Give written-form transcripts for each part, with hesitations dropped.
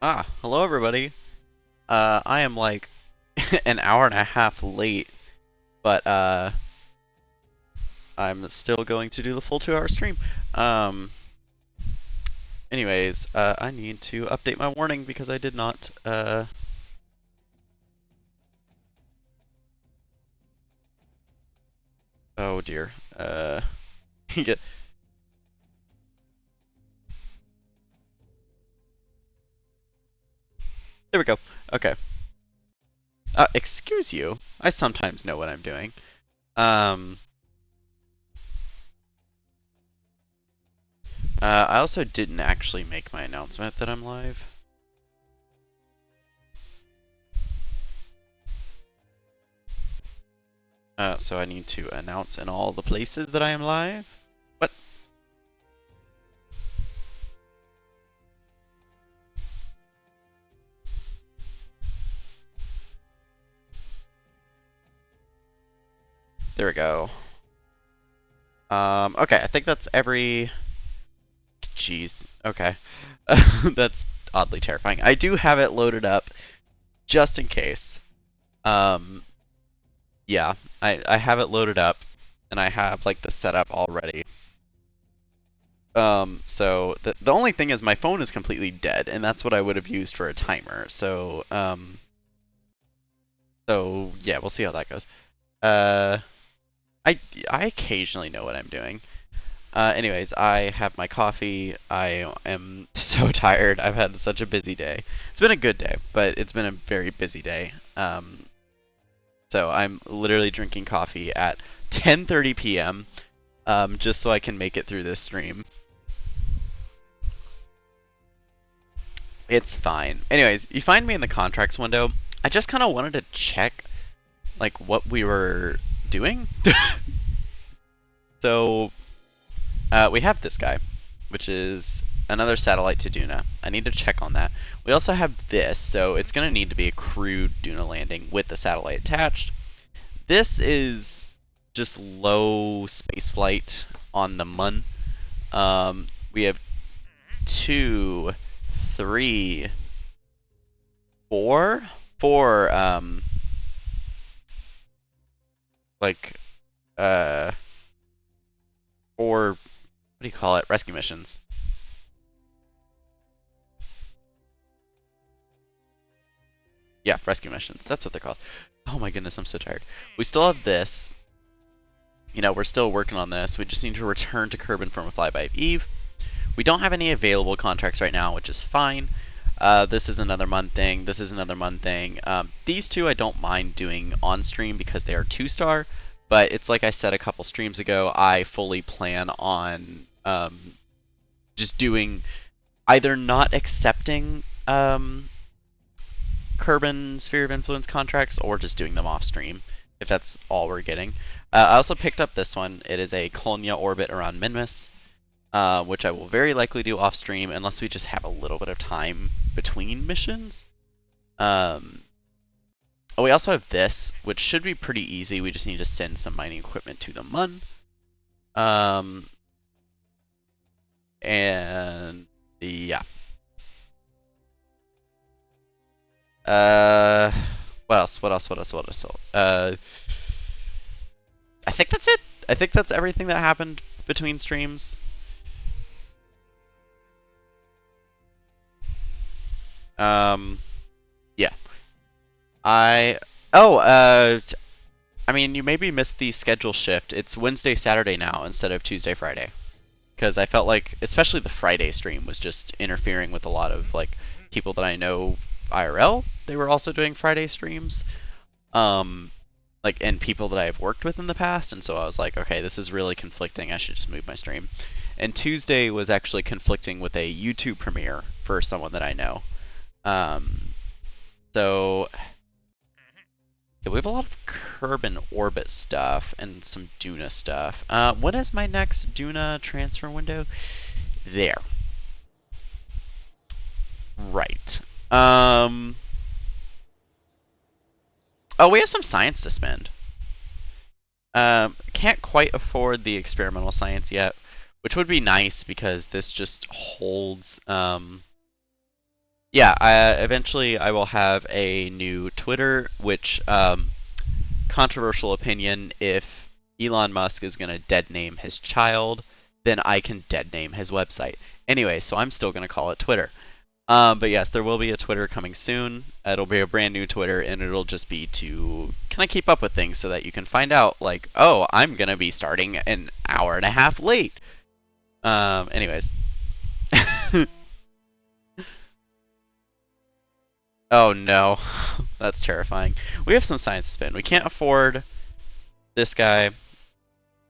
Hello everybody. I am like an hour and a half late, but I'm still going to do the full 2-hour stream. Um, I need to update my warning because I did not. Oh dear. Get. There we go. Okay. Excuse you. I sometimes know what I'm doing. Um, I also didn't actually make my announcement that I'm live. So I need to announce in all the places that I am live. What? There we go. Okay, I think that's every. Jeez. Okay. That's oddly terrifying. I do have it loaded up just in case. Um, yeah, I have it loaded up and I have like the setup already. So the only thing is my phone is completely dead, and that's what I would have used for a timer. So yeah, we'll see how that goes. Uh, I occasionally know what I'm doing. Anyways, I have my coffee. I am so tired. I've had such a busy day. It's been a good day, but it's been a very busy day. So I'm literally drinking coffee at 10:30 p.m. Just so I can make it through this stream. It's fine. Anyways, you find me in the contracts window. I just kind of wanted to check like what we were doing. So we have this guy, which is another satellite to Duna. I need to check on that. We also have this, so it's going to need to be a crewed Duna landing with the satellite attached. This is just low space flight on the Mun. We have 2, 3, 4, like, 4, what do you call it? Rescue missions. Yeah, rescue missions. That's what they're called. Oh my goodness, I'm so tired. We still have this. You know, we're still working on this. We just need to return to Kerbal from a flyby of Eve. We don't have any available contracts right now, which is fine. This is another Mun thing. This is another Mun thing. These two I don't mind doing on stream because they are 2-star, but it's like I said a couple streams ago, I fully plan on just doing either not accepting Kerbal Sphere of Influence contracts or just doing them off stream, if that's all we're getting. I also picked up this one. It is a Kolnya orbit around Minmus, which I will very likely do off stream unless we just have a little bit of time between missions. Oh, we also have this, which should be pretty easy. We just need to send some mining equipment to the Mun. And yeah. What else? What else? What else? What else? I think that's it. I think that's everything that happened between streams. Yeah. I mean, you maybe missed the schedule shift. It's Wednesday, Saturday now instead of Tuesday, Friday. Because I felt like, especially the Friday stream was just interfering with a lot of like people that I know IRL. They were also doing Friday streams. And people that I've worked with in the past, and so I was like, okay, this is really conflicting. I should just move my stream. And Tuesday was actually conflicting with a YouTube premiere for someone that I know. So yeah, we have a lot of Kerbal orbit stuff and some Duna stuff. When is my next Duna transfer window? There. Right. Oh, we have some science to spend. Can't quite afford the experimental science yet, which would be nice because this just holds Yeah, eventually I will have a new Twitter, which, controversial opinion, if Elon Musk is going to dead name his child, then I can dead name his website. Anyway, so I'm still going to call it Twitter. But yes, there will be a Twitter coming soon. It'll be a brand new Twitter, and it'll just be to kind of keep up with things so that you can find out, like, oh, I'm going to be starting an hour and a half late. Anyways. Oh no, that's terrifying. We have some science to spin. We can't afford this guy.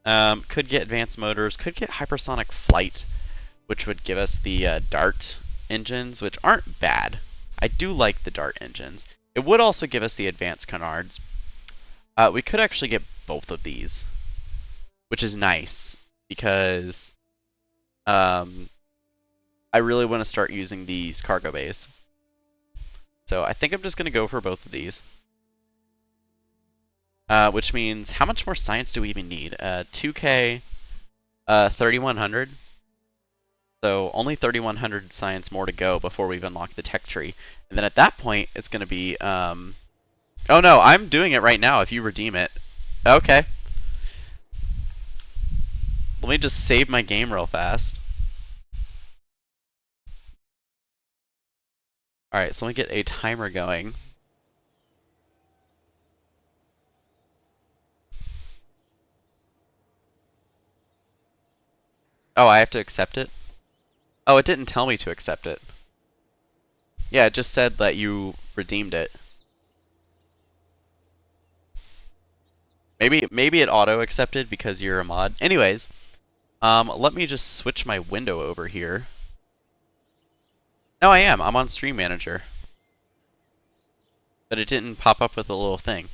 Could get advanced motors, could get hypersonic flight, which would give us the Dart engines, which aren't bad. I do like the Dart engines. It would also give us the advanced canards. We could actually get both of these, which is nice because um, I really want to start using these cargo bays. So I think I'm just going to go for both of these. Which means, how much more science do we even need? 2K, 3100. So only 3100 science more to go before we've unlocked the tech tree. And then at that point, it's going to be, oh no, I'm doing it right now if you redeem it. Okay. Let me just save my game real fast. Alright, so let me get a timer going. Oh, I have to accept it? Oh, it didn't tell me to accept it. Yeah, it just said that you redeemed it. Maybe it auto accepted because you're a mod. Anyways, let me just switch my window over here. No, I am. I'm on Stream Manager. But it didn't pop up with a little thing.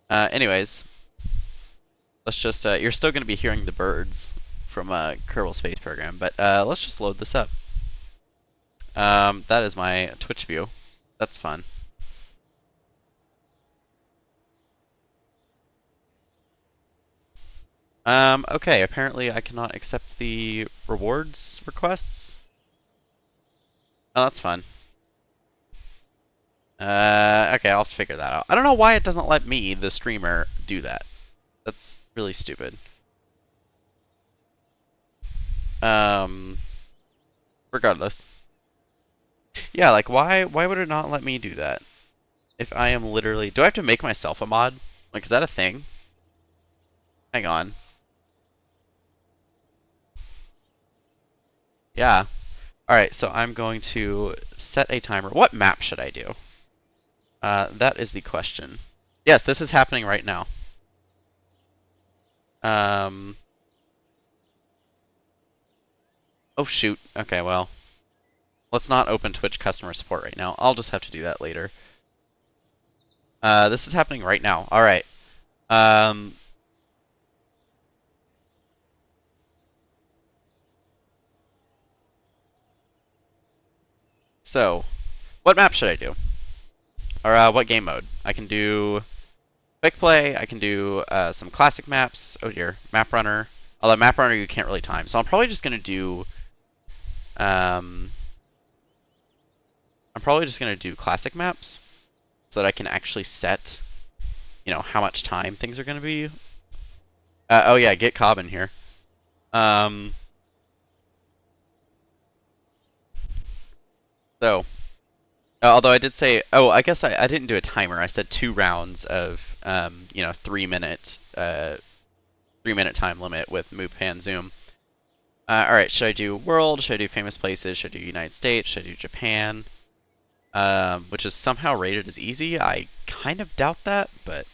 Anyways, let's just, you're still going to be hearing the birds from Kerbal Space Program, but let's just load this up. That is my Twitch view. That's fun. Okay, apparently I cannot accept the rewards requests. Oh, that's fun. Okay, I'll figure that out. I don't know why it doesn't let me, the streamer, do that. That's really stupid. Regardless. Yeah, like why would it not let me do that? If I am literally, do I have to make myself a mod? Like, is that a thing? Hang on. Yeah. Alright, so I'm going to set a timer. What map should I do? That is the question. Yes, this is happening right now. Um, oh shoot. Okay, well, let's not open Twitch customer support right now. I'll just have to do that later. This is happening right now. Alright. Um, so, what map should I do? Or what game mode? I can do quick play, I can do some classic maps. Oh dear, map runner. Although map runner you can't really time. So I'm probably just gonna do um, I'm probably just gonna do classic maps so that I can actually set, you know, how much time things are gonna be. Oh yeah, get Cobb in here. Um, so although I did say, oh, I guess I didn't do a timer. I said 2 rounds of you know, 3 minute 3 minute time limit with move pan zoom. All right, should I do world? Should I do famous places? Should I do United States? Should I do Japan? Which is somehow rated as easy. I kind of doubt that, but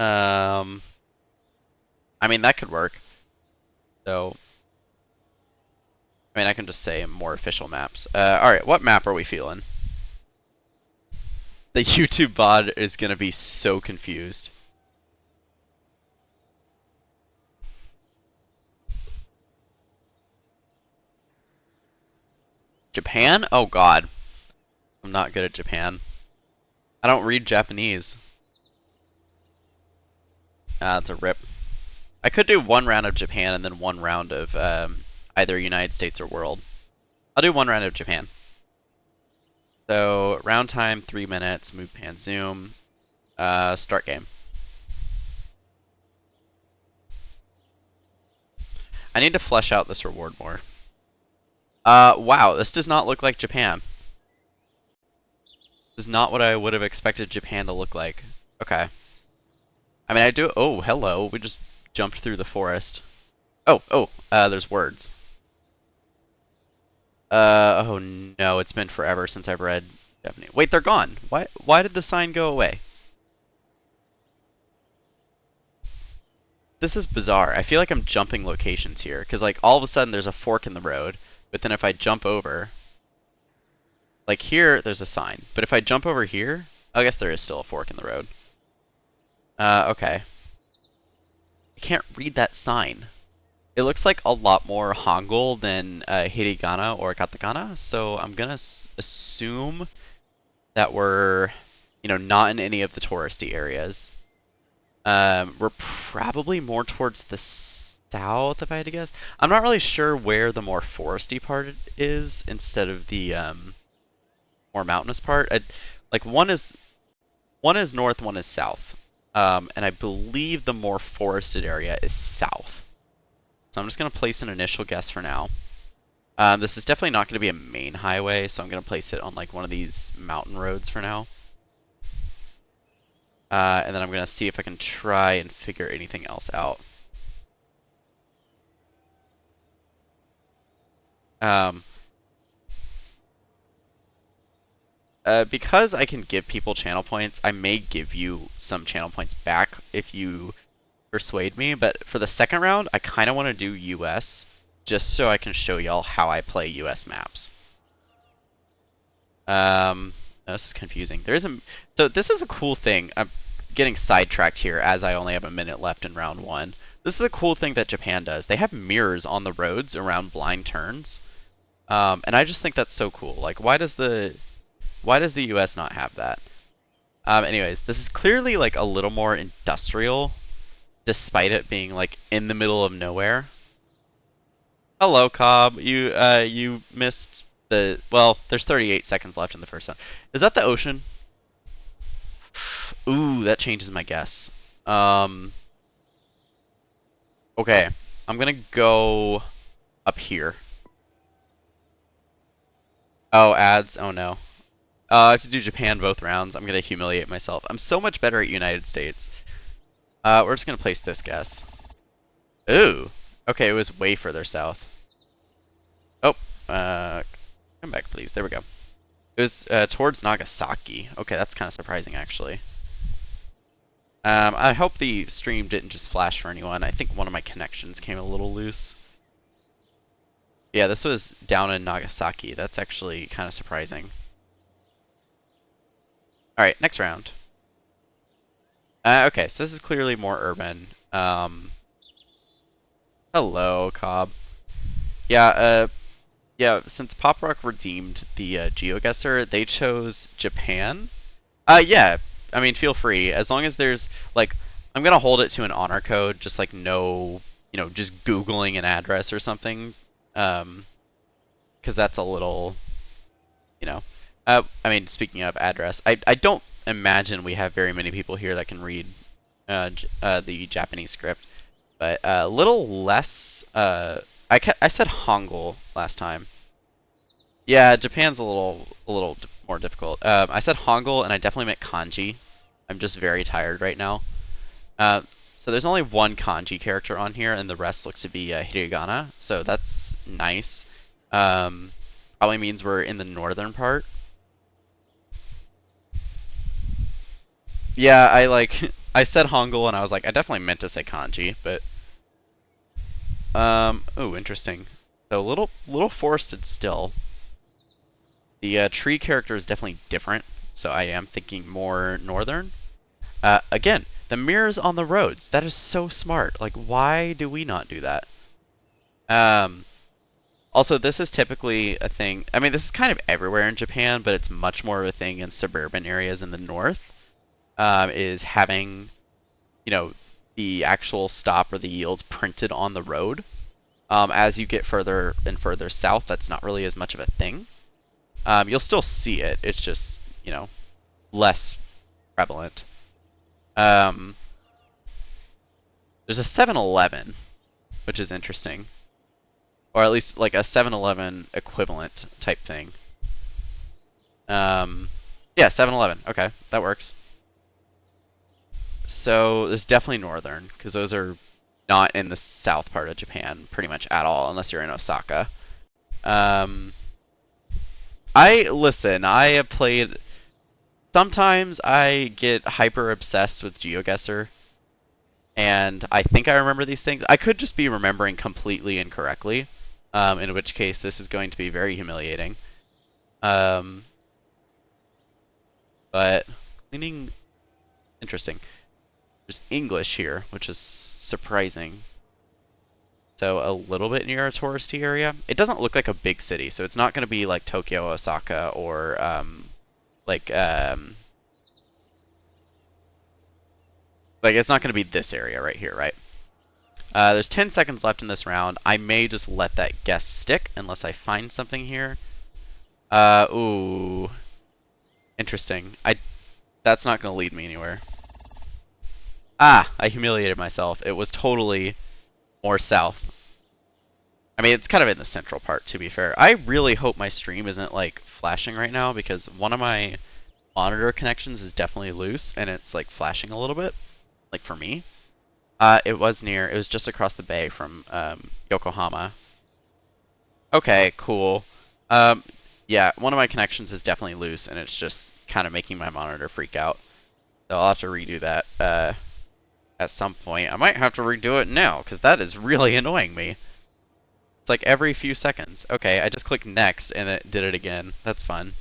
um, I mean that could work. So, I mean I can just say more official maps. All right, what map are we feeling? The YouTube bot is gonna be so confused. Japan? Oh God, I'm not good at Japan. I don't read Japanese. Ah, that's a rip. I could do one round of Japan and then one round of either United States or world. I'll do one round of Japan. So round time 3 minutes. Move pan zoom. Start game. I need to flesh out this reward more. Wow, this does not look like Japan. This is not what I would have expected Japan to look like. Okay. I mean, I do. Oh, hello. We just jumped through the forest. Oh, there's words. Oh no, it's been forever since I've read Japanese. Wait, they're gone. Why did the sign go away? This is bizarre. I feel like I'm jumping locations here, because like all of a sudden there's a fork in the road, but then if I jump over, like here, there's a sign. But if I jump over here, I guess there is still a fork in the road. Okay. I can't read that sign. It looks like a lot more Hangul than hiragana or katakana, so I'm gonna assume that we're, not in any of the touristy areas. We're probably more towards the south, if I had to guess. I'm not really sure where the more foresty part is instead of the more mountainous part. Like one is north, one is south, and I believe the more forested area is south. So I'm just gonna place an initial guess for now. This is definitely not gonna be a main highway, so I'm gonna place it on like one of these mountain roads for now. And then I'm gonna see if I can try and figure anything else out. Because I can give people channel points, I may give you some channel points back if you persuade me, but for the second round, I kind of want to do US, just so I can show y'all how I play US maps. This is confusing. So this is a cool thing. I'm getting sidetracked here as I only have a minute left in round 1. This is a cool thing that Japan does. They have mirrors on the roads around blind turns, and I just think that's so cool. Like, why does the US not have that? Anyways, this is clearly like a little more industrial, despite it being like in the middle of nowhere. Hello, Cobb. You missed the, well, there's 38 seconds left in the first round. Is that the ocean? Ooh, that changes my guess. Okay, I'm gonna go up here. Oh, ads. Oh no. I have to do Japan both rounds. I'm gonna humiliate myself. I'm so much better at United States. We're just gonna place this guess. Ooh. Okay, it was way further south. Oh, come back, please. There we go. It was towards Nagasaki. Okay, that's kind of surprising, actually. I hope the stream didn't just flash for anyone. I think one of my connections came a little loose. Yeah, this was down in Nagasaki. That's actually kind of surprising. Alright, next round. Okay, so this is clearly more urban. Hello, Cobb. Yeah, since Pop Rock redeemed the Geoguessr, they chose Japan. Yeah, I mean, feel free. As long as there's, like, I'm gonna hold it to an honor code, just like no, just Googling an address or something. Because that's a little, I mean, speaking of address, I don't imagine we have very many people here that can read the Japanese script, but a little less. I said Hangul last time. Yeah, Japan's a little more difficult. I said Hangul, and I definitely meant kanji. I'm just very tired right now. So there's only one kanji character on here, and the rest looks to be hiragana. So that's nice. Probably means we're in the northern part. Yeah, I said Hangul, and I was like, I definitely meant to say kanji, but oh, interesting. So a little forested still. The tree character is definitely different, so I am thinking more northern. Again, the mirrors on the roads. That is so smart. Like, why do we not do that? Also, this is typically a thing. I mean, this is kind of everywhere in Japan, but it's much more of a thing in suburban areas in the north. Is having, the actual stop or the yields printed on the road. As you get further and further south, that's not really as much of a thing. You'll still see it. It's just, less prevalent. There's a 7-Eleven, which is interesting. Or at least like a 7-Eleven equivalent type thing. Yeah, 7-Eleven. Okay, that works. So this is definitely northern, because those are not in the south part of Japan pretty much at all, unless you're in Osaka. I have played. Sometimes I get hyper obsessed with Geoguessr, and I think I remember these things. I could just be remembering completely incorrectly, in which case this is going to be very humiliating. But cleaning, interesting. There's English here, which is surprising. So a little bit near a touristy area. It doesn't look like a big city, so it's not going to be like Tokyo, Osaka, or like it's not going to be this area right here, right? There's 10 seconds left in this round. I may just let that guess stick unless I find something here. Ooh. Interesting. That's not going to lead me anywhere. Ah, I humiliated myself. It was totally more south. I mean, it's kind of in the central part, to be fair. I really hope my stream isn't, like, flashing right now, because one of my monitor connections is definitely loose, and it's, like, flashing a little bit, like, for me. It was just across the bay from Yokohama. Okay, cool. Yeah, one of my connections is definitely loose, and it's just kind of making my monitor freak out. So I'll have to redo that at some point. I might have to redo it now, because that is really annoying me. It's like every few seconds. Okay, I just clicked next, and it did it again. That's fun.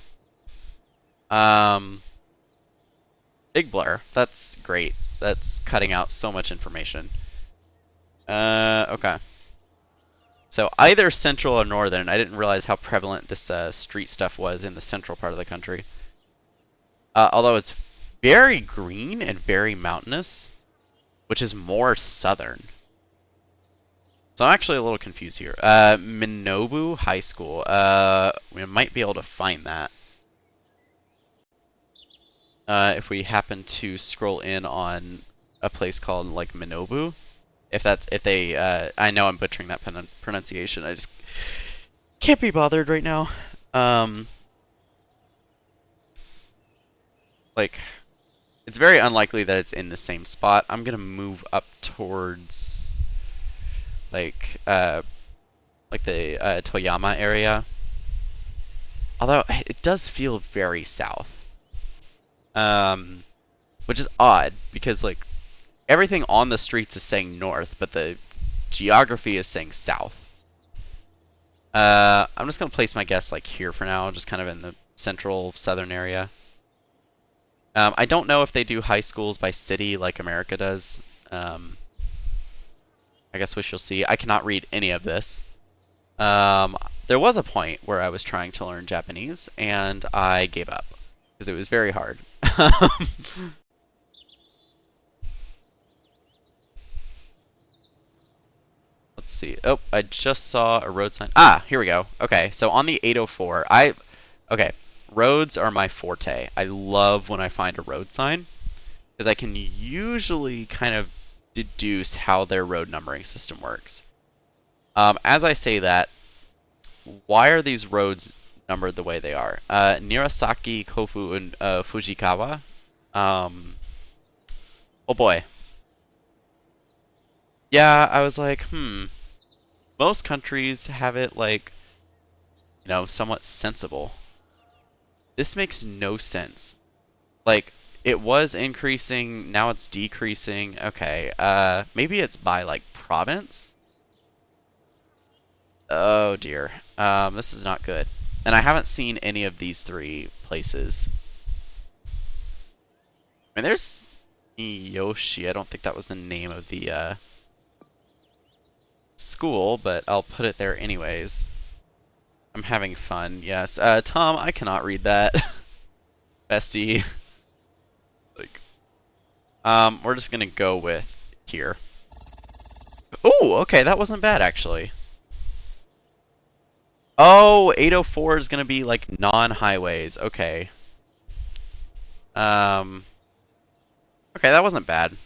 Big blur. That's great. That's cutting out so much information. Okay. So either central or northern. I didn't realize how prevalent this street stuff was in the central part of the country. Although it's very green and very mountainous, which is more southern. So I'm actually a little confused here. Minobu High School. We might be able to find that. If we happen to scroll in on a place called like Minobu. I know I'm butchering that pronunciation. I just can't be bothered right now. Like, it's very unlikely that it's in the same spot. I'm gonna move up towards like the Toyama area. Although it does feel very south. Which is odd because like everything on the streets is saying north, but the geography is saying south. I'm just gonna place my guess like here for now, just kind of in the central southern area. I don't know if they do high schools by city like America does. I guess we shall see. I cannot read any of this. There was a point where I was trying to learn Japanese, and I gave up because it was very hard. Let's see. Oh, I just saw a road sign. Ah, here we go. Okay, so on the 804, okay, roads are my forte. I love when I find a road sign because I can usually kind of deduce how their road numbering system works. As I say that, why are these roads numbered the way they are? Nirasaki, Kofu, and Fujikawa. Oh boy. Yeah, I was like, most countries have it like, somewhat sensible. This makes no sense. Like, it was increasing, now it's decreasing. Okay, maybe it's by like province? Oh dear. This is not good. And I haven't seen any of these three places. I mean, there's Yoshi. I don't think that was the name of the school, but I'll put it there anyways. I'm having fun, yes. Tom, I cannot read that. Bestie. Like, we're just gonna go with here. Oh, okay, that wasn't bad actually. Oh, 804 is gonna be like non-highways. Okay. Um. Okay, that wasn't bad.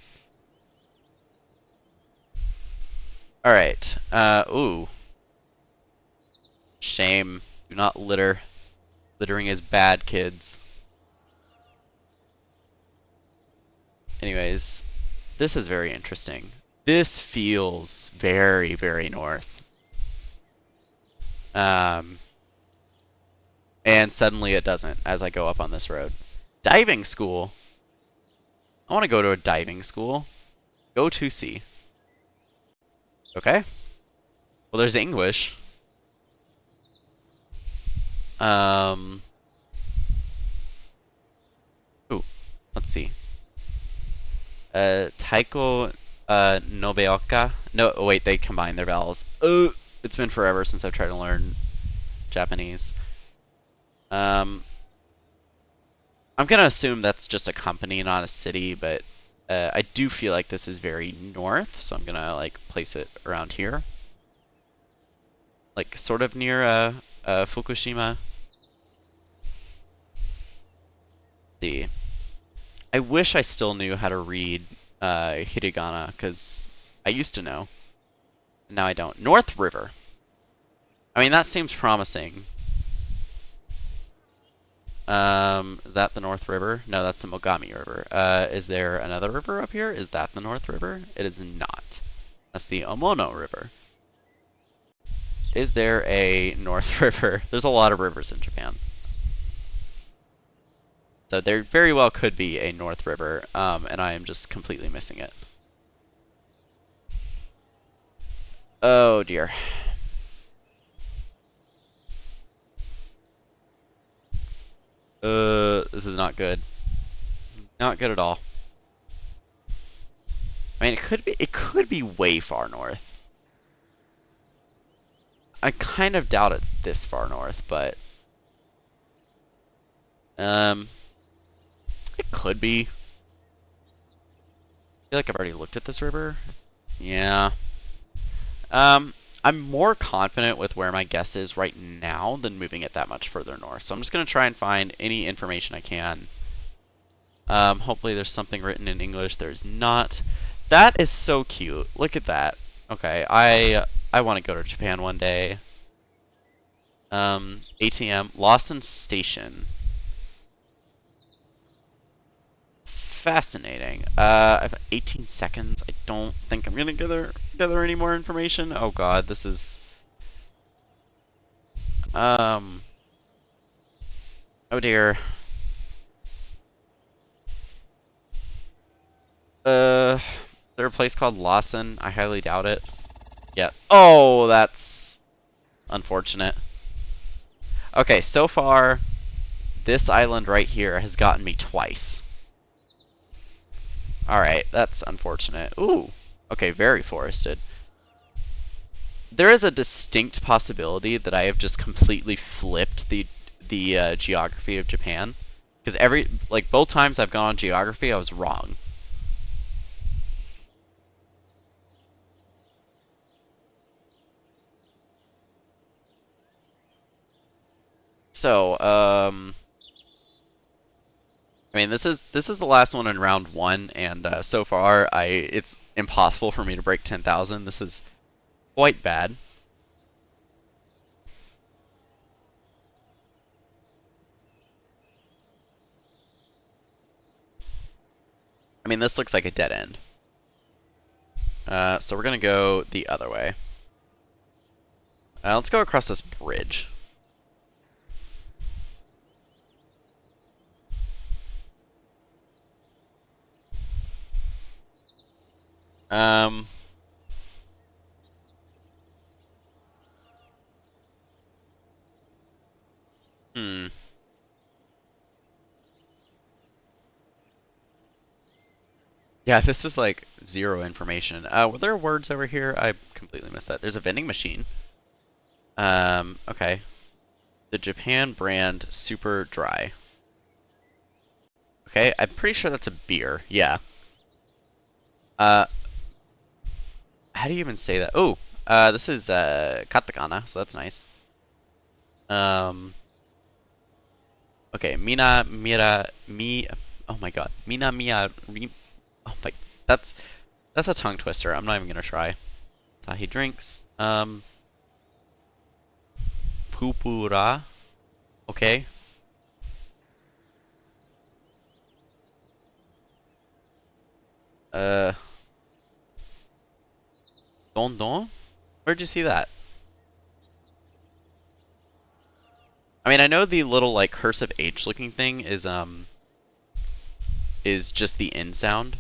All right. Ooh. Shame. Do not litter. Littering is bad, kids. Anyways, this is very interesting. This feels very, very north. Um, and suddenly it doesn't as I go up on this road. Diving school. I want to go to a diving school. Go to sea. Okay. Well, there's English. Um. Ooh. Let's see. Taiko Nobeoka. No, wait, they combine their vowels. It's been forever since I've tried to learn Japanese. I'm gonna assume that's just a company, not a city, but I do feel like this is very north, so I'm gonna like place it around here, like sort of near Fukushima. See, I wish I still knew how to read hiragana because I used to know, and now I don't. North River. I mean, that seems promising. Is that the North River? No, that's the Mogami River. Is there another river up here? Is that the North River? It is not. That's the Omono River. Is there a North River? There's a lot of rivers in Japan. So there very well could be a North River, and I am just completely missing it. Oh dear. This is not good. Not good at all. I mean, it could be way far north. I kind of doubt it's this far north, but it could be. I feel like I've already looked at this river. Yeah. I'm more confident with where my guess is right now than moving it that much further north. So I'm just gonna try and find any information I can. Hopefully there's something written in English. There's not. That is so cute. Look at that. Okay, I want to go to Japan one day. ATM, Lawson Station. Fascinating. I have 18 seconds. I don't think I'm gonna gather any more information. Oh god, this is oh dear. Is there a place called Lawson? I highly doubt it. Yeah. Oh, that's unfortunate. Okay, so far this island right here has gotten me twice. Alright, that's unfortunate. Ooh. Okay, very forested. There is a distinct possibility that I have just completely flipped the geography of Japan. Because both times I've gone on geography, I was wrong. So, I mean, this is the last one in round one, and so far, it's impossible for me to break 10,000. This is quite bad. I mean, this looks like a dead end. So we're gonna go the other way. Let's go across this bridge. Um, hmm. Yeah, this is like zero information. Were there words over here? I completely missed that. There's a vending machine. Okay. The Japan brand Super Dry. Okay, I'm pretty sure that's a beer. Yeah. how do you even say that? Oh, this is katakana, so that's nice. Okay, mina mira mi. Oh my God, mina mia. Oh my, that's that's a tongue twister. I'm not even gonna try. Tahi drinks. Pupura. Okay. Uh, Don Don? Where'd you see that? I mean, I know the little like cursive H looking thing is just the N sound.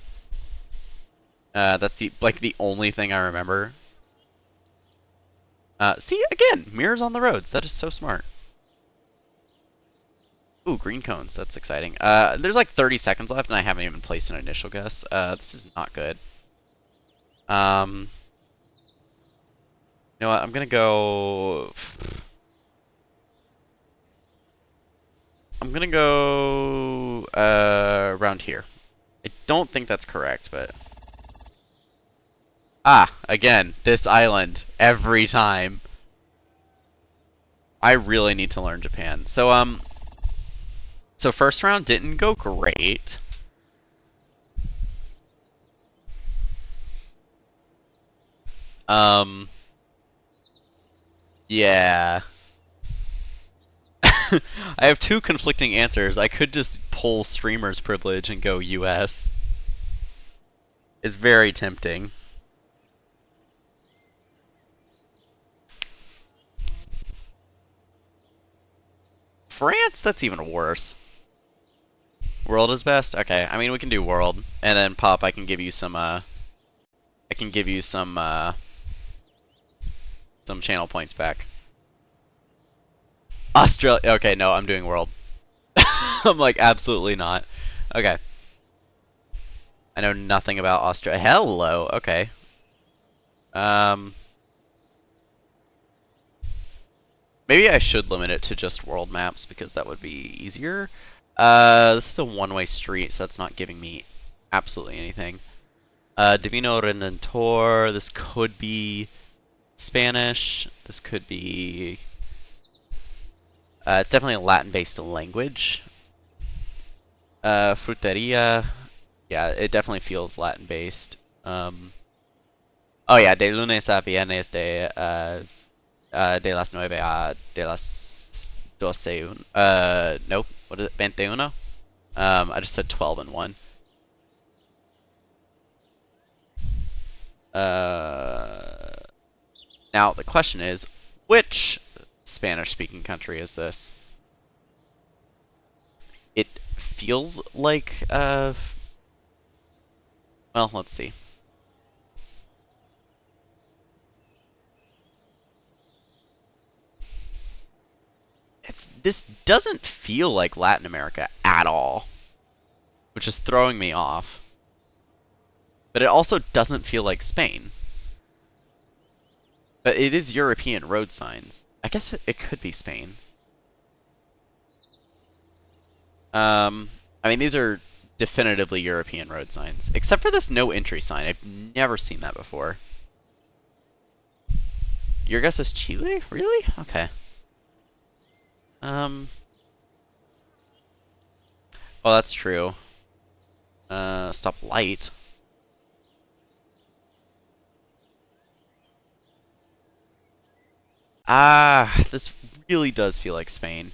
That's the only thing I remember. See again, mirrors on the roads. That is so smart. Ooh, green cones. That's exciting. There's like 30 seconds left, and I haven't even placed an initial guess. This is not good. You know what? I'm gonna go. I'm gonna go around here. I don't think that's correct, but again, this island every time. I really need to learn Japan. So first round didn't go great. Yeah. I have two conflicting answers. I could just pull streamer's privilege and go US. It's very tempting. France? That's even worse. World is best? Okay, I mean we can do world. And then Pop, I can give you some some channel points back. Australia. Okay, no, I'm doing world. I'm like, absolutely not. Okay. I know nothing about Australia. Hello. Okay. Maybe I should limit it to just world maps because that would be easier. This is a one-way street, so that's not giving me absolutely anything. Divino Redentor. This could be Spanish. This could be. It's definitely a Latin-based language. Fruteria. Yeah, it definitely feels Latin-based. Oh yeah, de lunes a viernes de las 9 a de las 12. Nope. What is it? 21? I just said 12 and 1. Now the question is, which Spanish-speaking country is this? It feels like, well, let's see. This doesn't feel like Latin America at all, which is throwing me off. But it also doesn't feel like Spain. But it is European road signs. I guess it could be Spain. I mean, these are definitively European road signs. Except for this no entry sign. I've never seen that before. Your guess is Chile? Really? Okay. Oh, that's true. Stop light. This really does feel like Spain.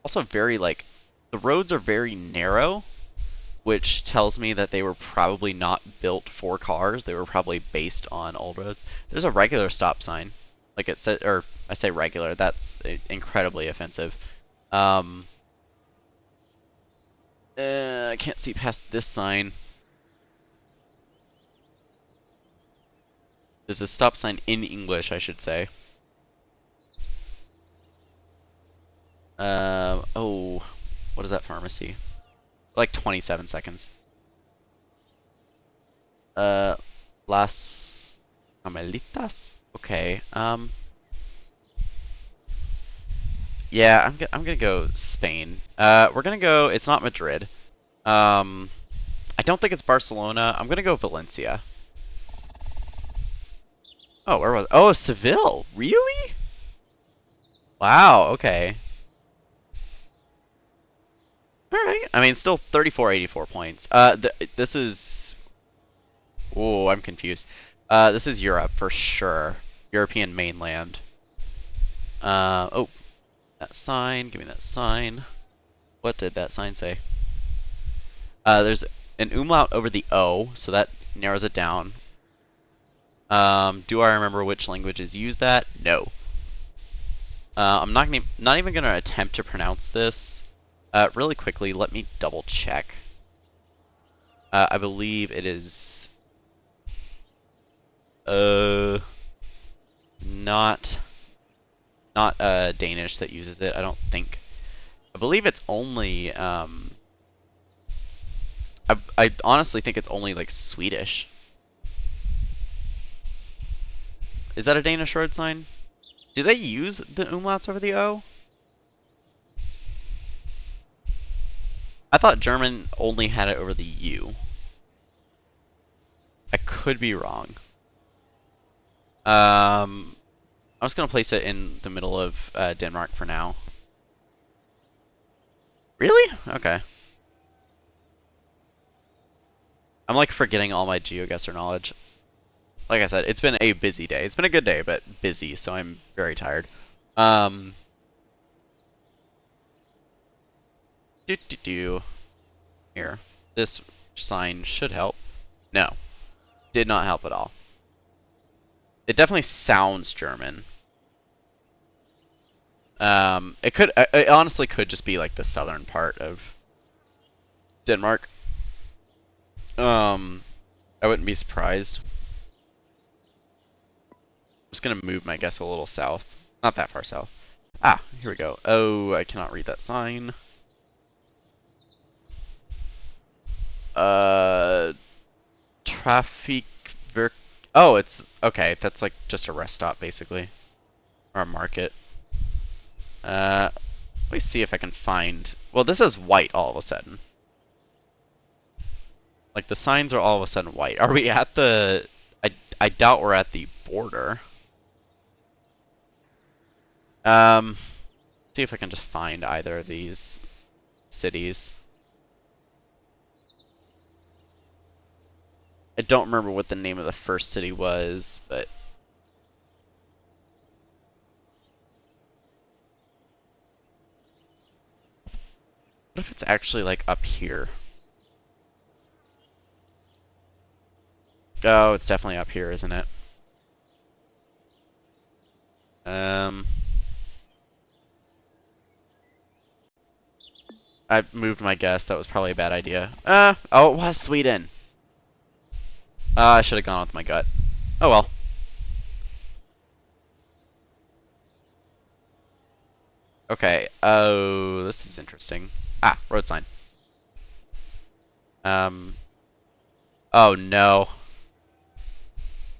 Also very, like, the roads are very narrow, which tells me that they were probably not built for cars. They were probably based on old roads. There's a regular stop sign. Like it said, or I say regular, that's incredibly offensive. I can't see past this sign. There's a stop sign in English, I should say. Oh, what is that pharmacy? Like 27 seconds. Las Camelitas? Okay, yeah, I'm gonna go Spain. We're gonna go, it's not Madrid. I don't think it's Barcelona. I'm gonna go Valencia. Oh, where was? Oh, Seville. Really? Wow. Okay. All right. I mean, still 84 points. This is. Oh, I'm confused. This is Europe for sure. European mainland. Oh, that sign. Give me that sign. What did that sign say? There's an umlaut over the O, so that narrows it down. Do I remember which languages use that? No. I'm not even gonna attempt to pronounce this. Really quickly, let me double check. I believe it is not Danish that uses it. I don't think. I believe it's only I honestly think it's only like Swedish. Is that a Danish road sign? Do they use the umlauts over the O? I thought German only had it over the U. I could be wrong. I'm just gonna place it in the middle of Denmark for now. Really? Okay. I'm like forgetting all my Geoguessr knowledge. Like I said, it's been a busy day. It's been a good day, but busy, so I'm very tired. Do. Here. This sign should help. No. Did not help at all. It definitely sounds German. It honestly could just be like the southern part of Denmark. I wouldn't be surprised. I'm just gonna move my guess a little south. Not that far south. Ah, here we go. Oh, I cannot read that sign. Traffic Oh, it's okay. That's like just a rest stop basically, or a market. Let me see if I can find. Well, this is white all of a sudden. Like the signs are all of a sudden white. Are we at the? I doubt we're at the border. See if I can just find either of these cities. I don't remember what the name of the first city was, but what if it's actually like up here? Oh, it's definitely up here, isn't it? I moved my guess. That was probably a bad idea. Oh, it was Sweden. I should have gone with my gut. Oh well. Okay. Oh, this is interesting. Ah, road sign. Oh no.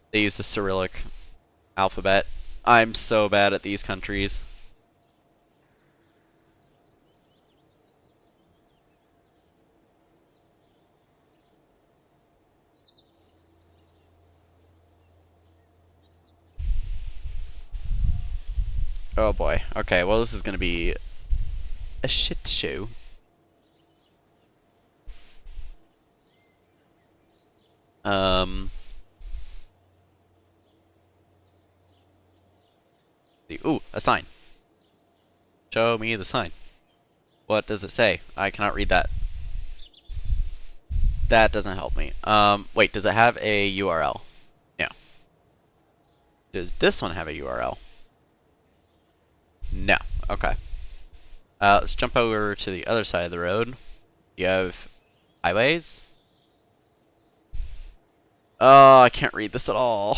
They use the Cyrillic alphabet. I'm so bad at these countries. Oh boy. Okay, well this is gonna be a shit show. Ooh, a sign. Show me the sign. What does it say? I cannot read that. That doesn't help me. Wait, does it have a URL? No. Does this one have a URL? No. Okay. Let's jump over to the other side of the road. You have highways. Oh, I can't read this at all.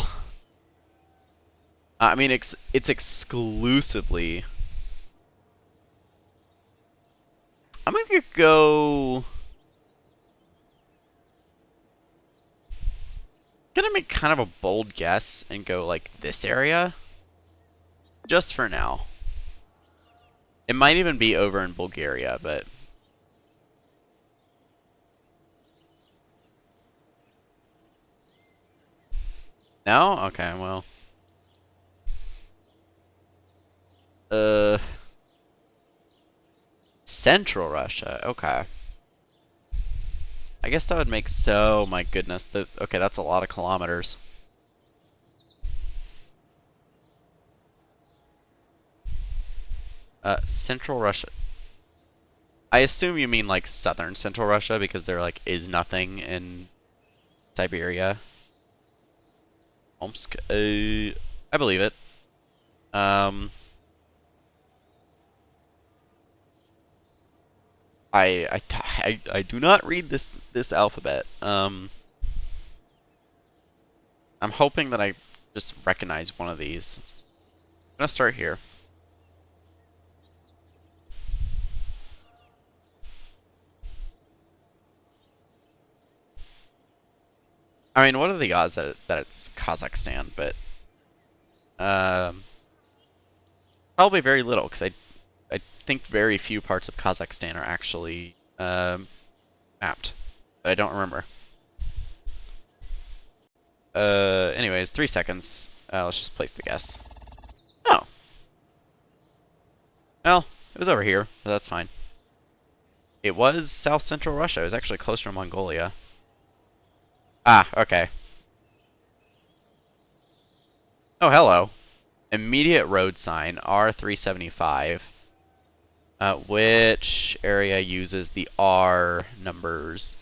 I mean, it's exclusively. I'm gonna go. Gonna make kind of a bold guess and go like this area. Just for now. It might even be over in Bulgaria, but No? Okay, well. Uh, Central Russia. Okay. I guess that would make so. My goodness. Okay, that's a lot of kilometers. Central Russia. I assume you mean like southern Central Russia because there like is nothing in Siberia. Omsk. I believe it. Um, I do not read this alphabet. I'm hoping that I just recognize one of these. I'm gonna start here. I mean, what are the odds that it's Kazakhstan? But um, probably very little because I think very few parts of Kazakhstan are actually mapped. But I don't remember. Anyways, 3 seconds. Let's just place the guess. Oh, well, it was over here, but that's fine. It was South Central Russia. It was actually closer to Mongolia. Ah, okay. Oh, hello. Immediate road sign, R375. Which area uses the R numbers?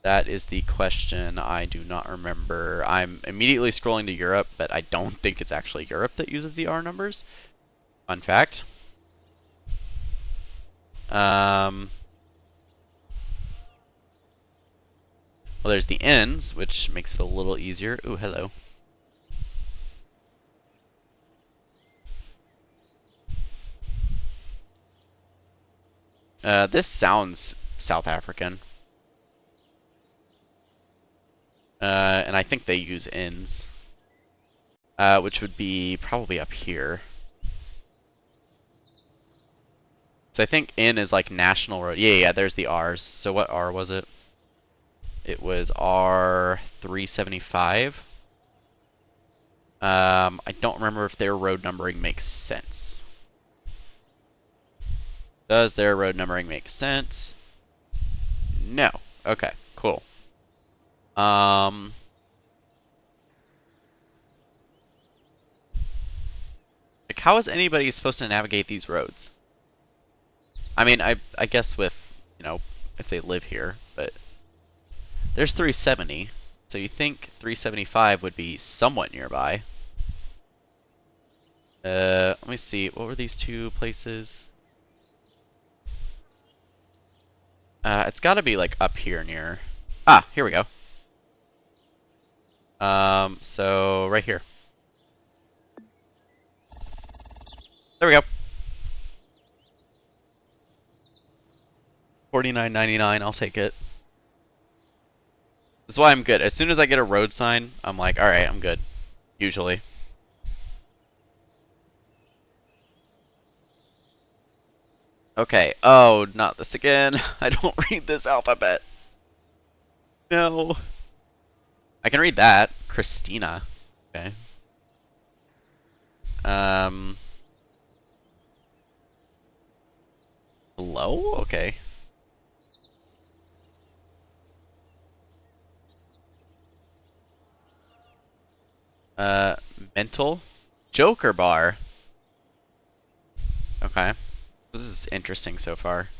That is the question. I do not remember. I'm immediately scrolling to Europe, but I don't think it's actually Europe that uses the R numbers. Fun fact. Well, there's the N's, which makes it a little easier. Ooh, hello. This sounds South African. And I think they use N's. Which would be probably up here. So I think N is like national road. Yeah, there's the R's. So what R was it? It was R375. I don't remember if their road numbering makes sense. Does their road numbering make sense? No. Okay, cool. Like how is anybody supposed to navigate these roads? I mean, I guess with, if they live here, but there's 370. So you think 375 would be somewhat nearby. Let me see. What were these two places? It's got to be like up here near. Ah, here we go. So right here. There we go. 49.99. I'll take it. That's why I'm good. As soon as I get a road sign, I'm like, all right, I'm good. Usually. Okay. Oh, not this again. I don't read this alphabet. No. I can read that. Christina. Okay. Um. Hello? Okay. Uh, Mental. Joker bar. Okay. This is interesting so far.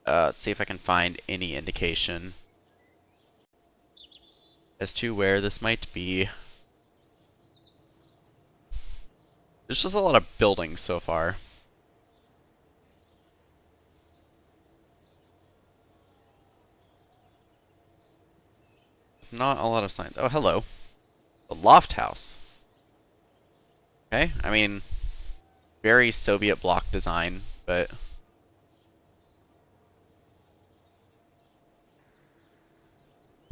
Let's see if I can find any indication as to where this might be. There's just a lot of buildings so far. Not a lot of signs. Oh, hello. A loft house. Okay, I mean, very Soviet bloc design, but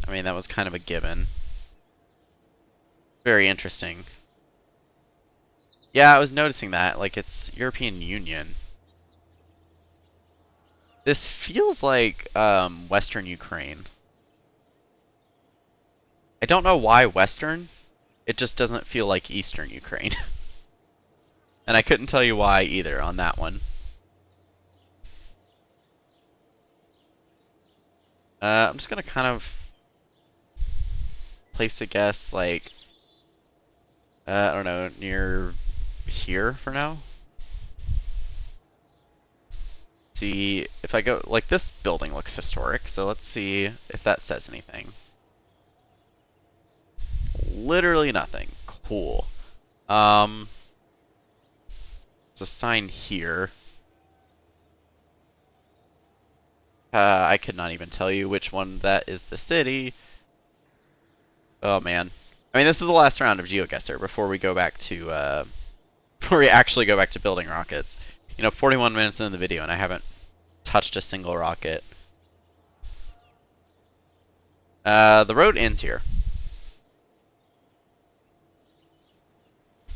I mean, that was kind of a given. Very interesting. Yeah, I was noticing that. Like, it's European Union. This feels like Western Ukraine. I don't know why Western. It just doesn't feel like Eastern Ukraine. And I couldn't tell you why either on that one. I'm just gonna kind of place a guess like, I don't know, near here for now. See if I go, like this building looks historic, so let's see if that says anything. Literally nothing. Cool. There's a sign here. I could not even tell you which one that is the city. Oh man. I mean, this is the last round of Geoguessr before we go back to, before we actually go back to building rockets. You know, 41 minutes into the video and I haven't touched a single rocket. The road ends here.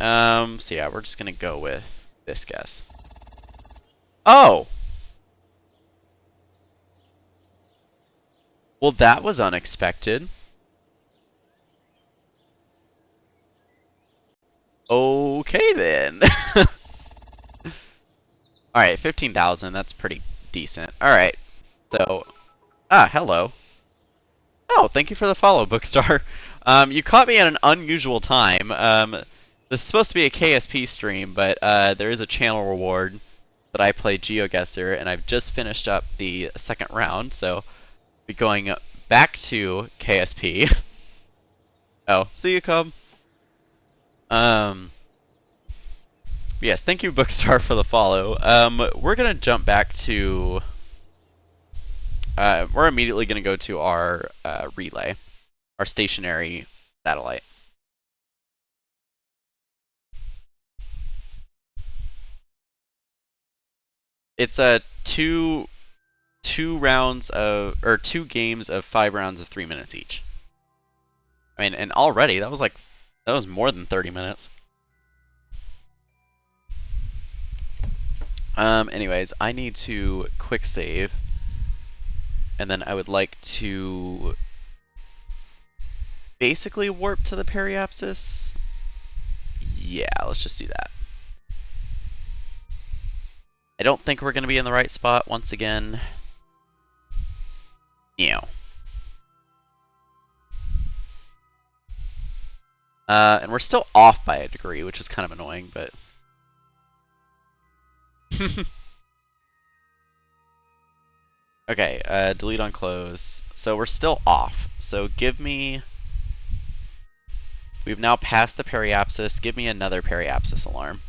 So yeah, we're just gonna go with this guess. Oh! Well, that was unexpected. Okay then. Alright, 15,000, that's pretty decent. Alright, so... hello. Oh, thank you for the follow, Bookstar. You caught me at an unusual time. This is supposed to be a KSP stream, but there is a channel reward that I play Geoguessr, and I've just finished up the second round, so be going back to KSP. Oh, see you, Cub. Yes, thank you, Bookstar, for the follow. We're gonna jump back to. We're immediately gonna go to our relay, our stationary satellite. It's a two games of 5 rounds of 3 minutes each. I mean, and already that was more than 30 minutes. Anyways, I need to quick save, and then I would like to basically warp to the periapsis. Yeah, let's just do that. I don't think we're going to be in the right spot once again. Yeah. And we're still off by a degree, which is kind of annoying, but... Okay, delete on close. So we're still off. So give me... We've now passed the periapsis. Give me another periapsis alarm.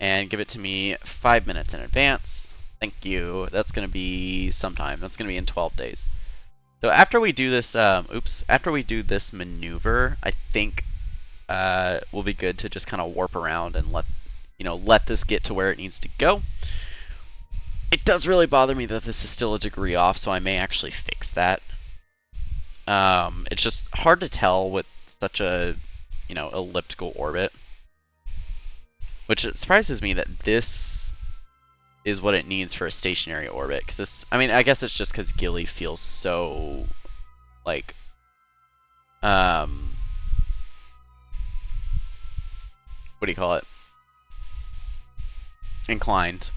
And give it to me 5 minutes in advance. Thank you. That's going to be sometime. That's going to be in 12 days. So after we do this, after we do this maneuver, I think we'll be good to just kind of warp around and let this get to where it needs to go. It does really bother me that this is still a degree off, so I may actually fix that. It's just hard to tell with such a, elliptical orbit. Which it surprises me that this is what it needs for a stationary orbit. Because this, I mean, I guess it's just because Gilly feels so, like, what do you call it? Inclined.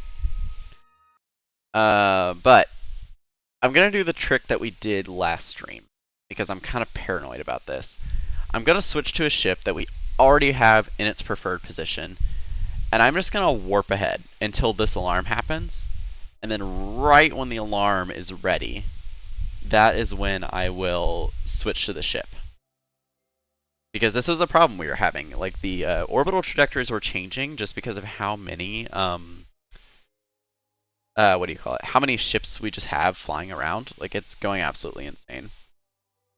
But I'm going to do the trick that we did last stream. Because I'm kind of paranoid about this. I'm going to switch to a ship that we already have in its preferred position. And I'm just going to warp ahead until this alarm happens. And then right when the alarm is ready, that is when I will switch to the ship. Because this was a problem we were having. Like, the orbital trajectories were changing just because of how many, what do you call it? How many ships we just have flying around. Like, it's going absolutely insane.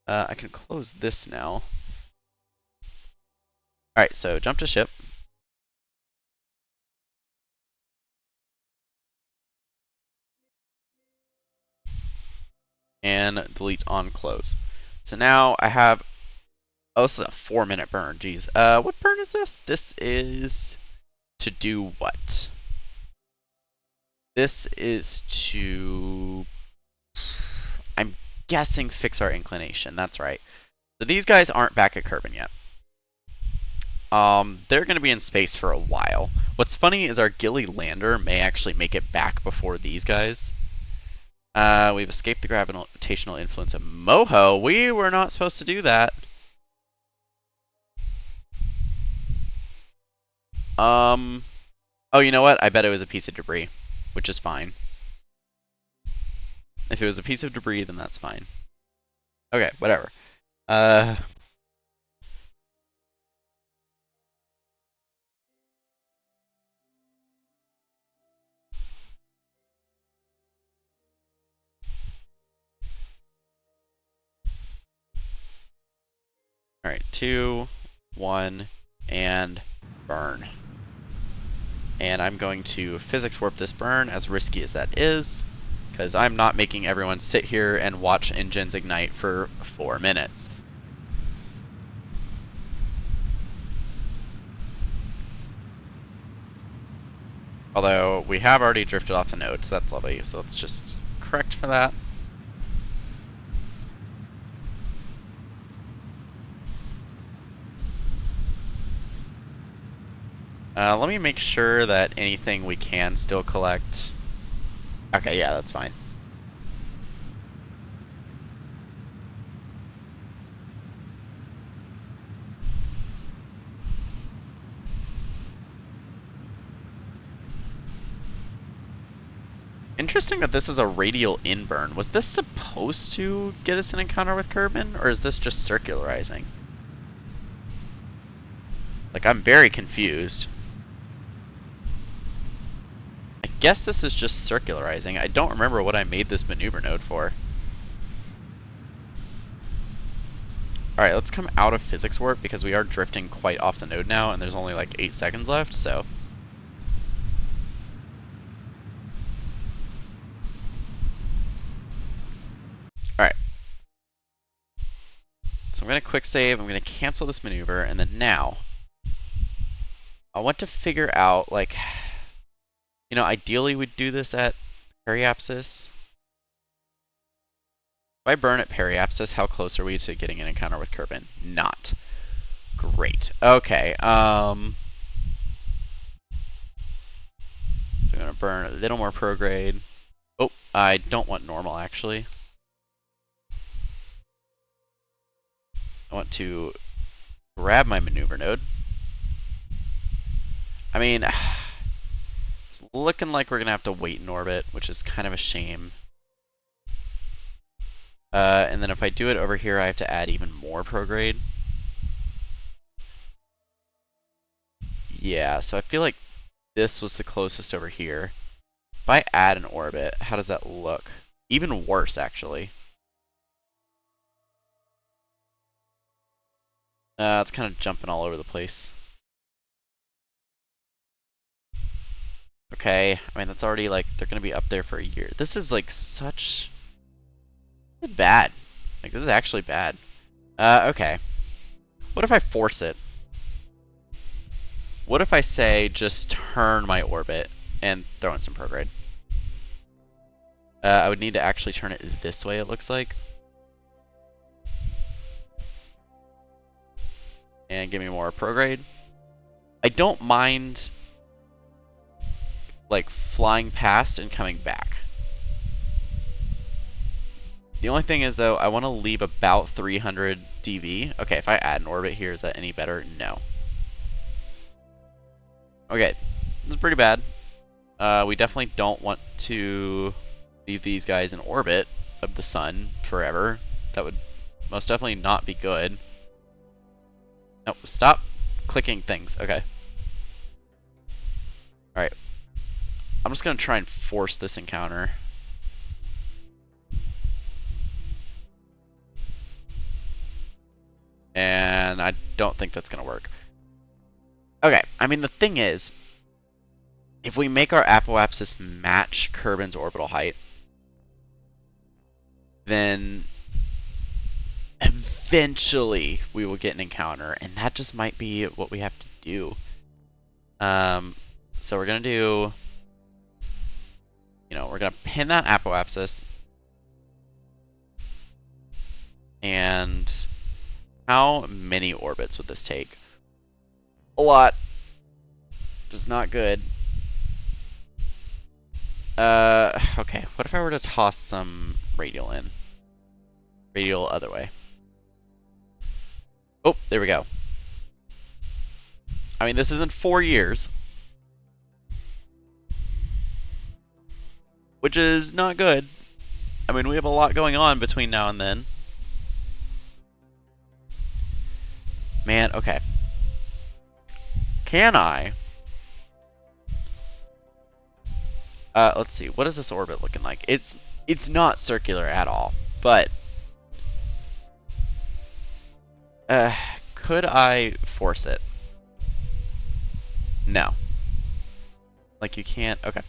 I can close this now. Alright, so jump to ship. And delete on close. So now I have, oh, this is a 4-minute burn, geez. What burn is this? This is to do what? This is to, I'm guessing, fix our inclination. That's right. So these guys aren't back at Kerbin yet. They're going to be in space for a while. What's funny is our Gilly lander may actually make it back before these guys. We've escaped the gravitational influence of Moho. We were not supposed to do that. Oh, you know what? I bet it was a piece of debris, which is fine. If it was a piece of debris, then that's fine. Okay, whatever. Alright, 2, 1, and burn. And I'm going to physics warp this burn, as risky as that is, because I'm not making everyone sit here and watch engines ignite for 4 minutes. Although, we have already drifted off the node, so that's lovely, so let's just correct for that. Let me make sure that anything we can still collect. Okay, yeah, that's fine. Interesting that this is a radial inburn. Was this supposed to get us an encounter with Kerbin, or is this just circularizing? Like, I'm very confused. I guess this is just circularizing. I don't remember what I made this maneuver node for. Alright, let's come out of physics warp because we are drifting quite off the node now and there's only like 8 seconds left, so. Alright. So I'm going to quick save, I'm going to cancel this maneuver, and then now I want to figure out, like, you know, ideally we'd do this at periapsis. If I burn at periapsis, how close are we to getting an encounter with Kerbin? Not. Great. Okay. So I'm going to burn a little more prograde. Oh, I don't want normal, actually. I want to grab my maneuver node. I mean, it's looking like we're going to have to wait in orbit, which is kind of a shame. And then if I do it over here, I have to add even more prograde. Yeah, so I feel like this was the closest over here. If I add an orbit, how does that look? Even worse, actually. It's kind of jumping all over the place. Okay, I mean, that's already like, they're going to be up there for a year. This is like such... This is bad. Like, this is actually bad. Okay. What if I force it? What if I say just turn my orbit and throw in some prograde? I would need to actually turn it this way, it looks like. And give me more prograde. I don't mind like flying past and coming back. The only thing is though, I want to leave about 300 dV. Okay, if I add an orbit here, is that any better? No. Okay, this is pretty bad. We definitely don't want to leave these guys in orbit of the sun forever. That would most definitely not be good. No, stop clicking things. Okay. Alright. I'm just going to try and force this encounter. And I don't think that's going to work. Okay, I mean, the thing is, if we make our apoapsis match Kerbin's orbital height, then eventually we will get an encounter, and that just might be what we have to do. So we're going to do we're going to pin that apoapsis. And how many orbits would this take? A lot. Just not good. Okay, what if I were to toss some radial in? Radial other way. Oh, there we go. I mean, this isn't 4 years. Which is not good. I mean, we have a lot going on between now and then. Man, okay. Can I? Let's see. What is this orbit looking like? It's not circular at all, but could I force it? No. Like you can't. Okay.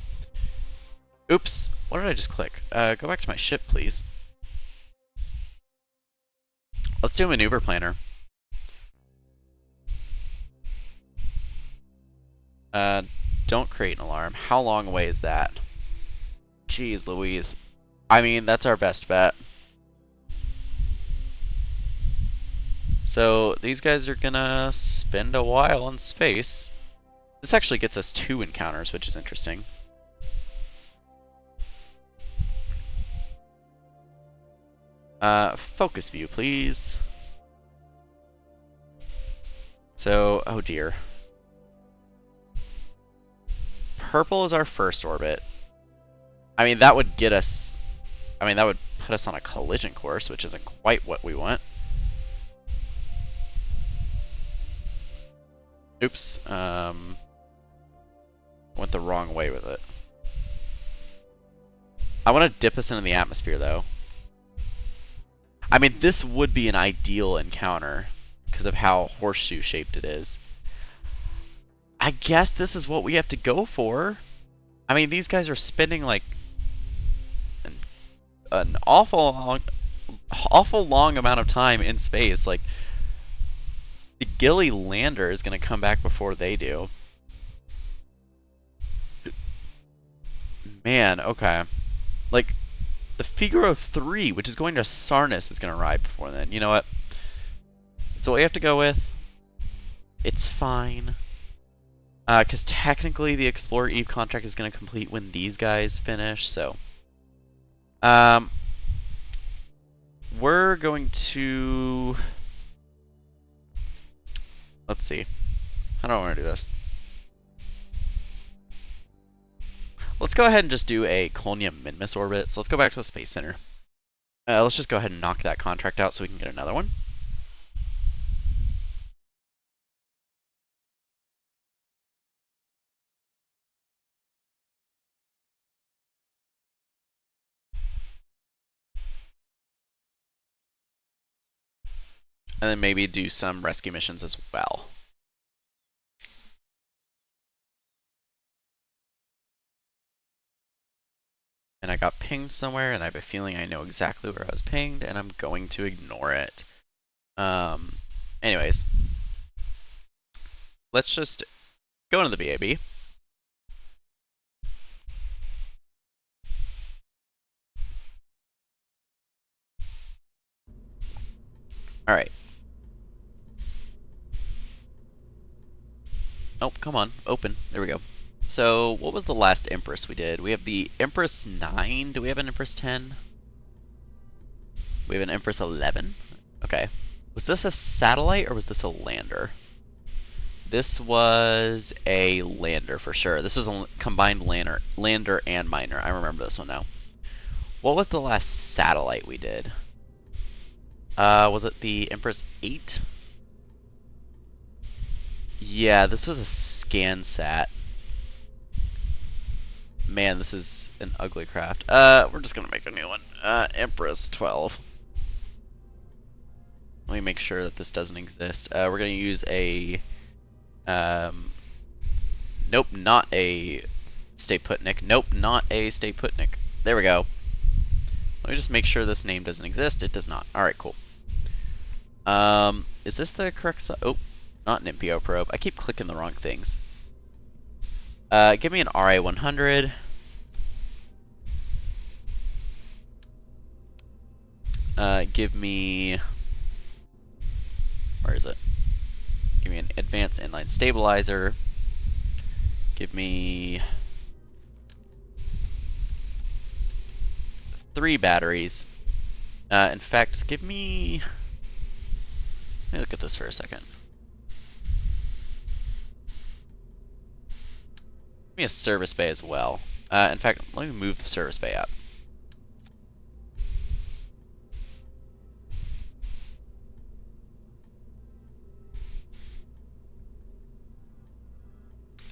Oops. What did I just click? Go back to my ship, please. Let's do a maneuver planner. Don't create an alarm. How long away is that? Jeez Louise. I mean, that's our best bet. So these guys are gonna spend a while in space. This actually gets us 2 encounters, which is interesting. Focus view, please. So, oh dear. Purple is our first orbit. I mean, that would get us... I mean, that would put us on a collision course, which isn't quite what we want. Oops. Went the wrong way with it. I want to dip us into the atmosphere, though. I mean, this would be an ideal encounter because of how horseshoe-shaped it is. I guess this is what we have to go for. I mean, these guys are spending like an awful long amount of time in space. Like, the Gilly lander is going to come back before they do. Man, okay. Like, the Figaro 3, which is going to Sarnis, is going to arrive before then. You know what? It's what we have to go with. It's fine. Because technically the Explorer Eve contract is going to complete when these guys finish, so... we're going to... Let's see. How do I want to do this? Let's go ahead and just do a Colnia Minmus orbit. So let's go back to the Space Center. Let's just go ahead and knock that contract out so we can get another one. And then maybe do some rescue missions as well. And I got pinged somewhere, and I have a feeling I know exactly where I was pinged, and I'm going to ignore it. Anyways, let's just go into the BAB. All right. Oh, come on, open. There we go. So, what was the last Empress we did? We have the Empress 9. Do we have an Empress 10? We have an Empress 11. Okay. Was this a satellite or was this a lander? This was a lander for sure. This was a combined lander and miner. I remember this one now. What was the last satellite we did? Was it the Empress 8? Yeah, this was a ScanSat. Man, this is an ugly craft. We're just gonna make a new one. Empress 12. Let me make sure that this doesn't exist. We're gonna use a... nope, not a Stay Putnik. Nope, not a Stay Putnik. There we go. Let me just make sure this name doesn't exist. It does not. Alright, cool. Is this the correct size? Oh, not an MPO probe. I keep clicking the wrong things. Give me an RA100. Give me... Where is it? Give me an advanced inline stabilizer. Give me 3 batteries. In fact, give me... Let me look at this for a second. Give me a service bay as well. In fact, let me move the service bay up.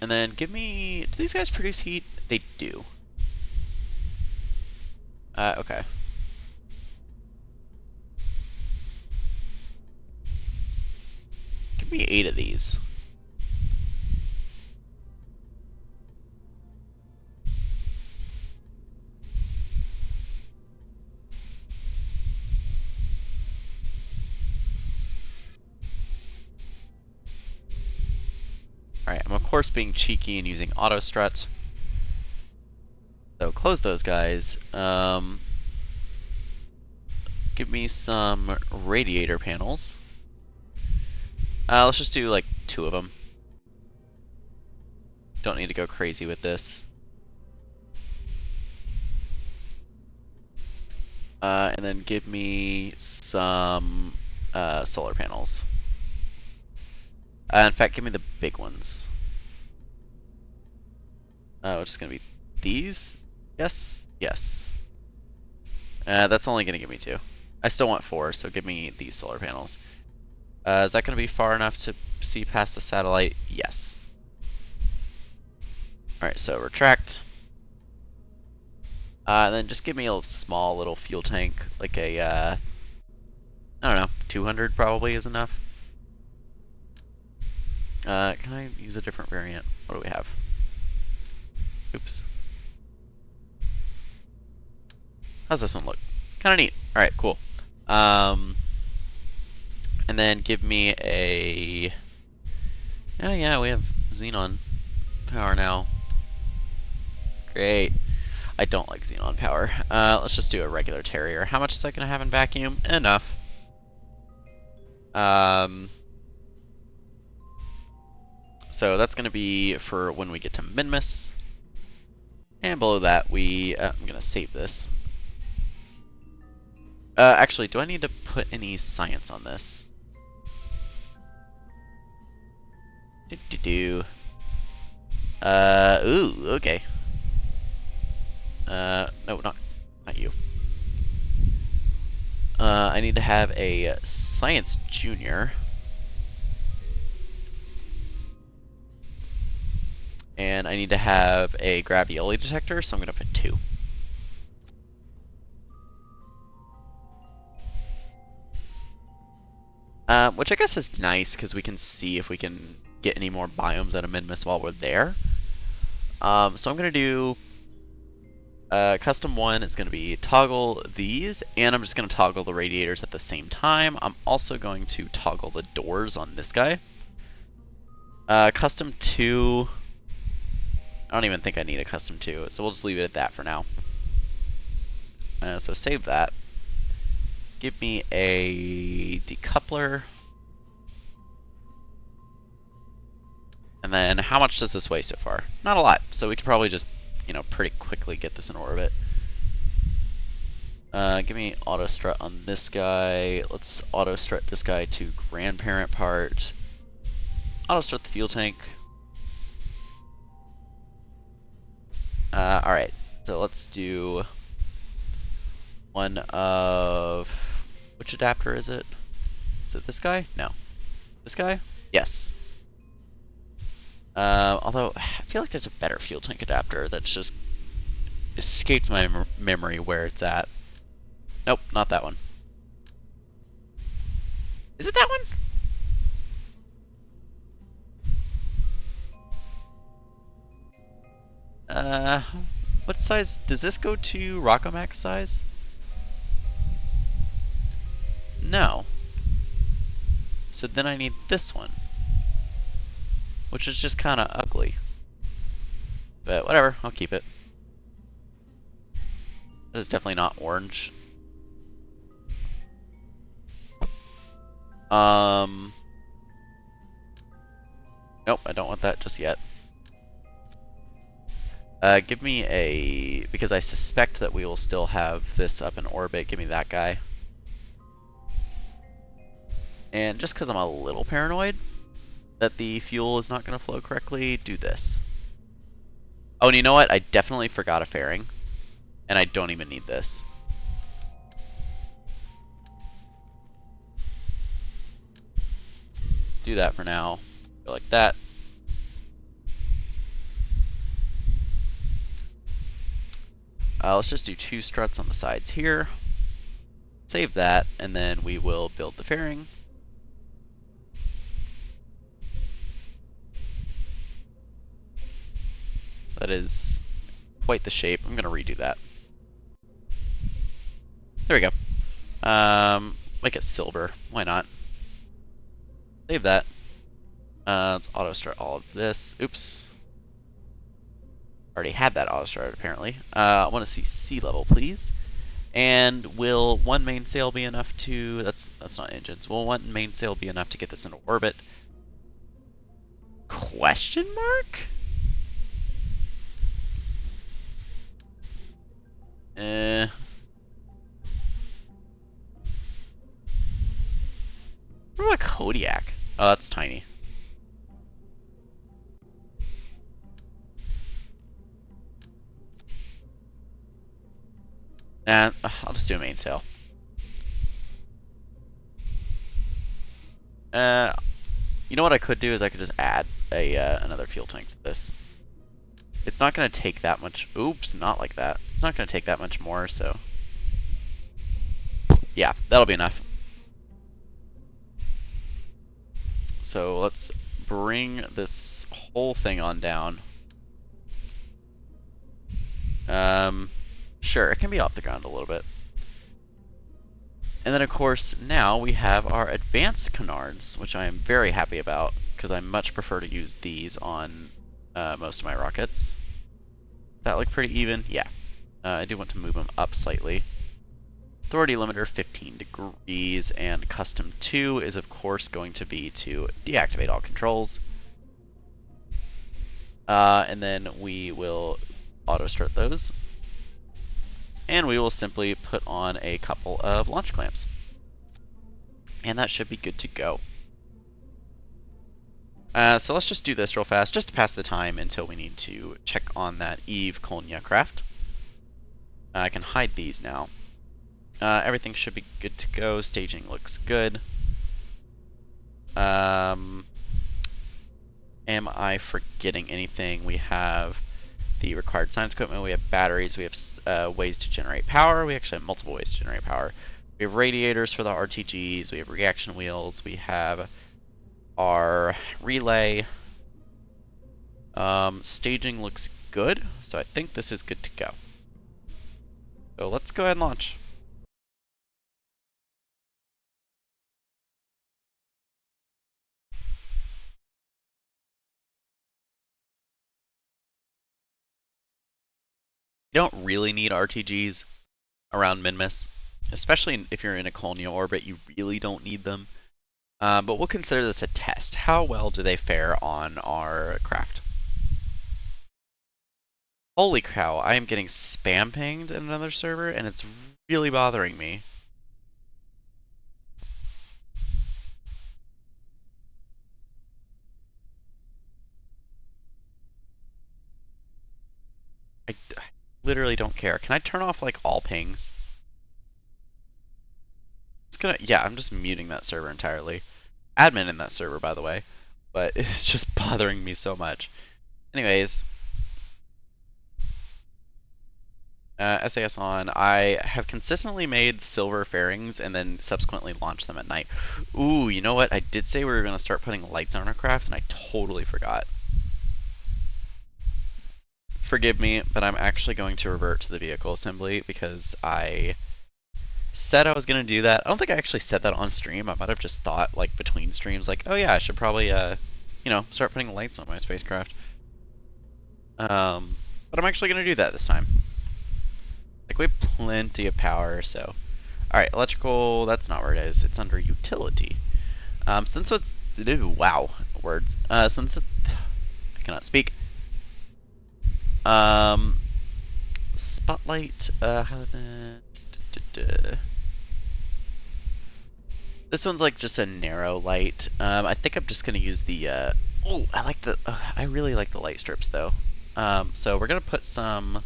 And then give me... Do these guys produce heat? They do. Okay. Give me 8 of these. Alright, I'm of course being cheeky and using auto strut. So close those guys. Give me some radiator panels. Let's just do like 2 of them. Don't need to go crazy with this. And then give me some solar panels. In fact, give me the big ones. Which is going to be these? Yes? Yes. That's only going to give me 2. I still want 4, so give me these solar panels. Is that going to be far enough to see past the satellite? Yes. Alright, so retract. And then just give me a small little fuel tank, like a, I don't know, 200 probably is enough. Can I use a different variant? What do we have? Oops. How's this one look? Kind of neat. Alright, cool. And then give me a... Oh yeah, we have xenon power now. Great. I don't like xenon power. Let's just do a regular Terrier. How much is that going to have in vacuum? Enough. So that's going to be for when we get to Minmus. And below that, I'm going to save this. Actually, do I need to put any science on this? Ooh, okay. No, not you. I need to have a science junior. And I need to have a gravioli detector, so I'm going to put 2. Which I guess is nice, because we can see if we can get any more biomes out of Minmus while we're there. So I'm going to do... custom 1 is going to be toggle these, and I'm just going to toggle the radiators at the same time. I'm also going to toggle the doors on this guy. Custom 2... I don't even think I need a custom 2, so we'll just leave it at that for now. So save that. Give me a decoupler. And then how much does this weigh so far? Not a lot, so we could probably just, you know, pretty quickly get this in orbit. Give me auto strut on this guy. Let's auto strut this guy to grandparent part. Auto strut the fuel tank. Alright, so let's do one of... Which adapter is it? Is it this guy? No. This guy? Yes. Although, I feel like there's a better fuel tank adapter that's just escaped my memory where it's at. Nope, not that one. Is it that one? What size? Does this go to Rockomax size? No. So then I need this one. Which is just kind of ugly. But whatever, I'll keep it. That is definitely not orange. Nope, I don't want that just yet. Give me a, because I suspect that we will still have this up in orbit, give me that guy. And just because I'm a little paranoid that the fuel is not going to flow correctly, do this. Oh, and you know what? I definitely forgot a fairing, and I don't even need this. Do that for now. Go like that. Let's just do 2 struts on the sides here. Save that, and then we will build the fairing. That is quite the shape. I'm going to redo that. There we go. Make it silver. Why not? Save that. Let's auto start all of this. Oops. Already had that auto start apparently. I want to see sea level, please. And will 1 mainsail be enough to? That's not engines. Will 1 mainsail be enough to get this into orbit? Question mark? What about Kodiak? Oh, that's tiny. Nah, I'll just do a mainsail. You know what I could do is I could just add a another fuel tank to this. It's not going to take that much. Oops, not like that. It's not going to take that much more, so yeah, that'll be enough. So let's bring this whole thing on down. Sure, it can be off the ground a little bit. And then of course now we have our advanced canards, which I am very happy about because I much prefer to use these on most of my rockets. That look pretty even? Yeah. I do want to move them up slightly. Authority limiter 15 degrees, and custom 2 is of course going to be to deactivate all controls. And then we will auto start those. And we will simply put on a couple of launch clamps. And that should be good to go. So let's just do this real fast, just to pass the time until we need to check on that Eve Kolnya craft. I can hide these now. Everything should be good to go. Staging looks good. Am I forgetting anything? We have the required science equipment, we have batteries, we have ways to generate power. We actually have multiple ways to generate power. We have radiators for the RTGs, we have reaction wheels, we have our relay. Staging looks good, so I think this is good to go. So let's go ahead and launch. You don't really need RTGs around Minmus, especially if you're in a colonial orbit, you really don't need them. But we'll consider this a test. How well do they fare on our craft? Holy cow, I am getting spam pinged in another server, and it's really bothering me. I literally don't care. Can I turn off like all pings? I'm just muting that server entirely. Admin in that server, by the way, but it's just bothering me so much. Anyways, SAS on. I have consistently made silver fairings and then subsequently launched them at night. Ooh, you know what? I did say we were going to start putting lights on our craft, and I totally forgot. Forgive me, but I'm actually going to revert to the vehicle assembly because I said I was going to do that. I don't think I actually said that on stream. I might have just thought, like, between streams, like, oh yeah, I should probably, start putting lights on my spacecraft. But I'm actually going to do that this time. Like, we have plenty of power, so. Alright, electrical, that's not where it is. It's under utility. Since it's wow words. Since it, I cannot speak. Spotlight. This one's like just a narrow light. I think I'm just gonna use the. Oh, I like the. I really like the light strips though. So we're gonna put some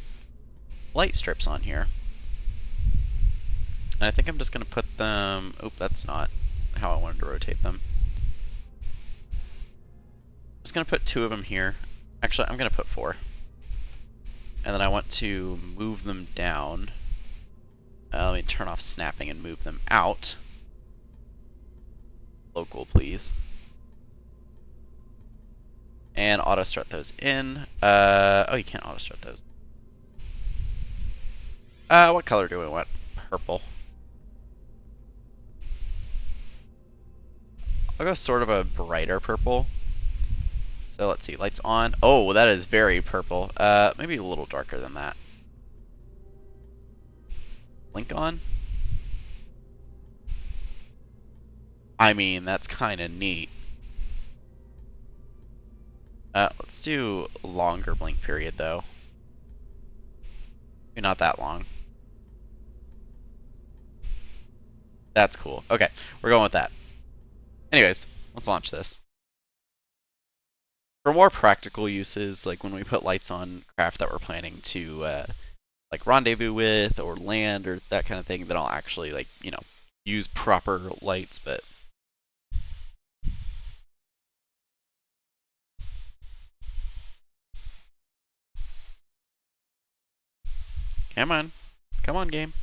light strips on here. And I think I'm just gonna put them. Oh, that's not how I wanted to rotate them. I'm just gonna put 2 of them here. Actually, I'm gonna put 4. And then I want to move them down. Let me turn off snapping and move them out. Local, please. And auto strut those in. Oh, you can't auto strut those. What color do we want? Purple. I'll go sort of a brighter purple. So let's see, lights on. Oh, that is very purple. Maybe a little darker than that. Blink on? I mean, that's kind of neat. Let's do longer blink period though. Maybe not that long. That's cool. Okay, we're going with that. Anyways, let's launch this. For more practical uses, like when we put lights on craft that we're planning to like rendezvous with or land or that kind of thing, then I'll actually like, you know, use proper lights, but come on. Come on, game.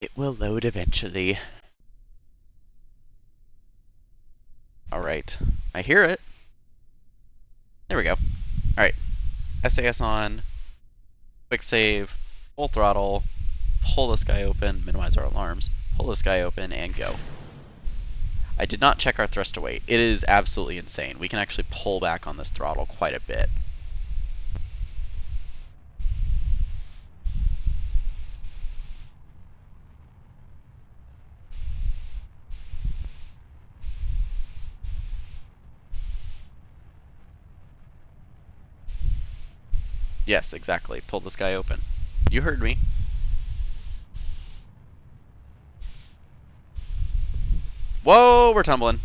It will load eventually. Alright. I hear it. There we go. Alright. SAS on. Quick save. Full throttle. Pull this guy open. Minimize our alarms. Pull this guy open and go. I did not check our thrust to weight. It is absolutely insane. We can actually pull back on this throttle quite a bit. Yes, exactly. Pull this guy open. You heard me. Whoa, we're tumbling.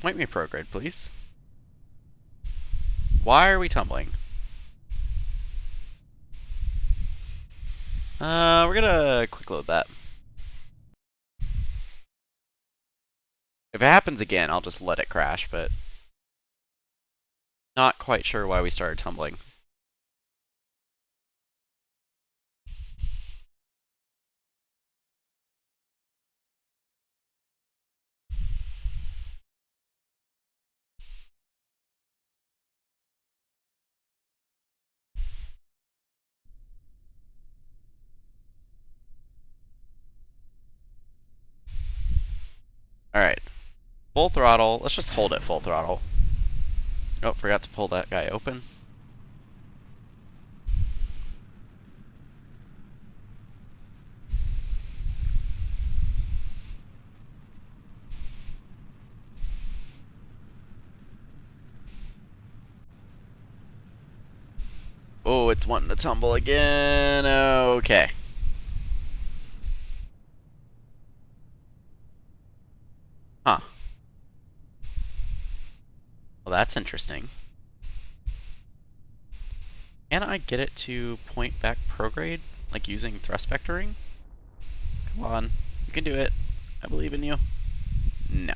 Point me prograde, please. Why are we tumbling? We're gonna quick load that. If it happens again, I'll just let it crash, but not quite sure why we started tumbling. Alright. Full throttle. Let's just hold it full throttle. Oh, forgot to pull that guy open. Oh, it's wanting to tumble again. Okay. Huh. Well, that's interesting. Can I get it to point back prograde? Like using thrust vectoring? Come on. You can do it. I believe in you. No.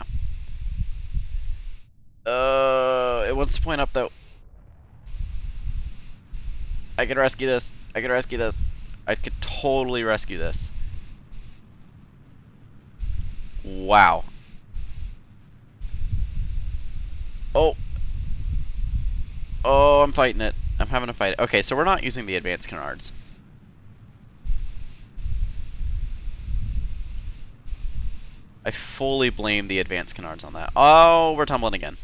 It wants to point up though. I can rescue this. I can rescue this. I could totally rescue this. Wow. Oh. Oh, I'm fighting it. I'm having to fight it. Okay, so we're not using the advanced canards. I fully blame the advanced canards on that. Oh, we're tumbling again.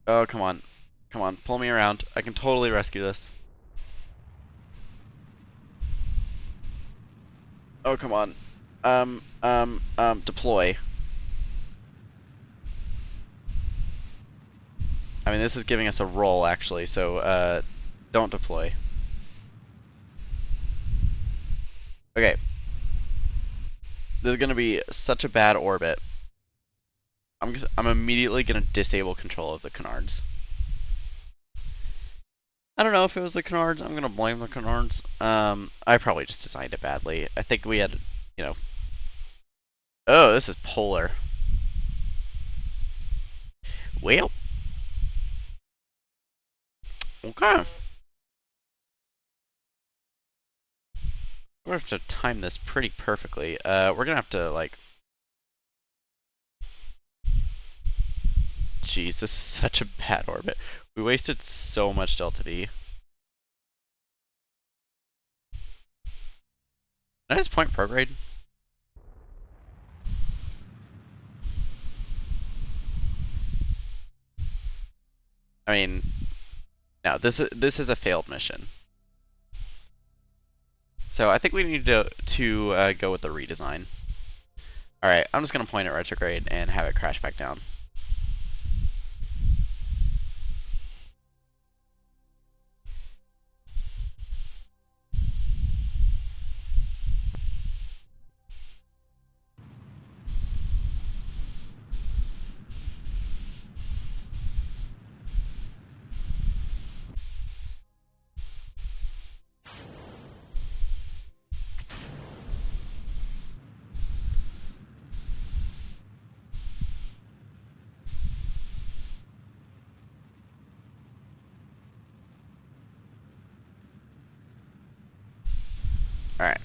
Oh, come on. Come on, pull me around. I can totally rescue this. Oh, come on. Deploy. I mean, this is giving us a roll, actually, so, don't deploy. Okay. This is gonna be such a bad orbit. I'm immediately gonna disable control of the canards. I don't know if it was the canards. I'm gonna blame the canards. I probably just designed it badly. I think we had, you know. Oh, this is polar. Well. Okay. We're gonna have to time this pretty perfectly. We're gonna have to, like. Jeez, this is such a bad orbit. We wasted so much delta V. Can I just point prograde? I mean, no, this is a failed mission. So I think we need to go with the redesign. All right, I'm just gonna point at retrograde and have it crash back down. All right.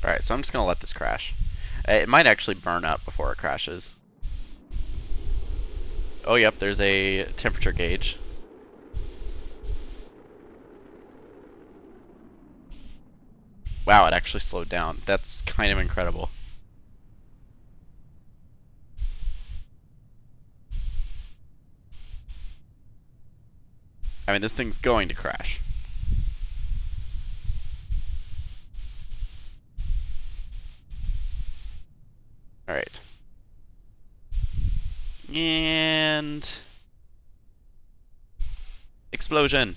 All right, so I'm just gonna let this crash. It might actually burn up before it crashes. Oh, yep, there's a temperature gauge. Wow, it actually slowed down. That's kind of incredible. I mean, this thing's going to crash. All right. And explosion.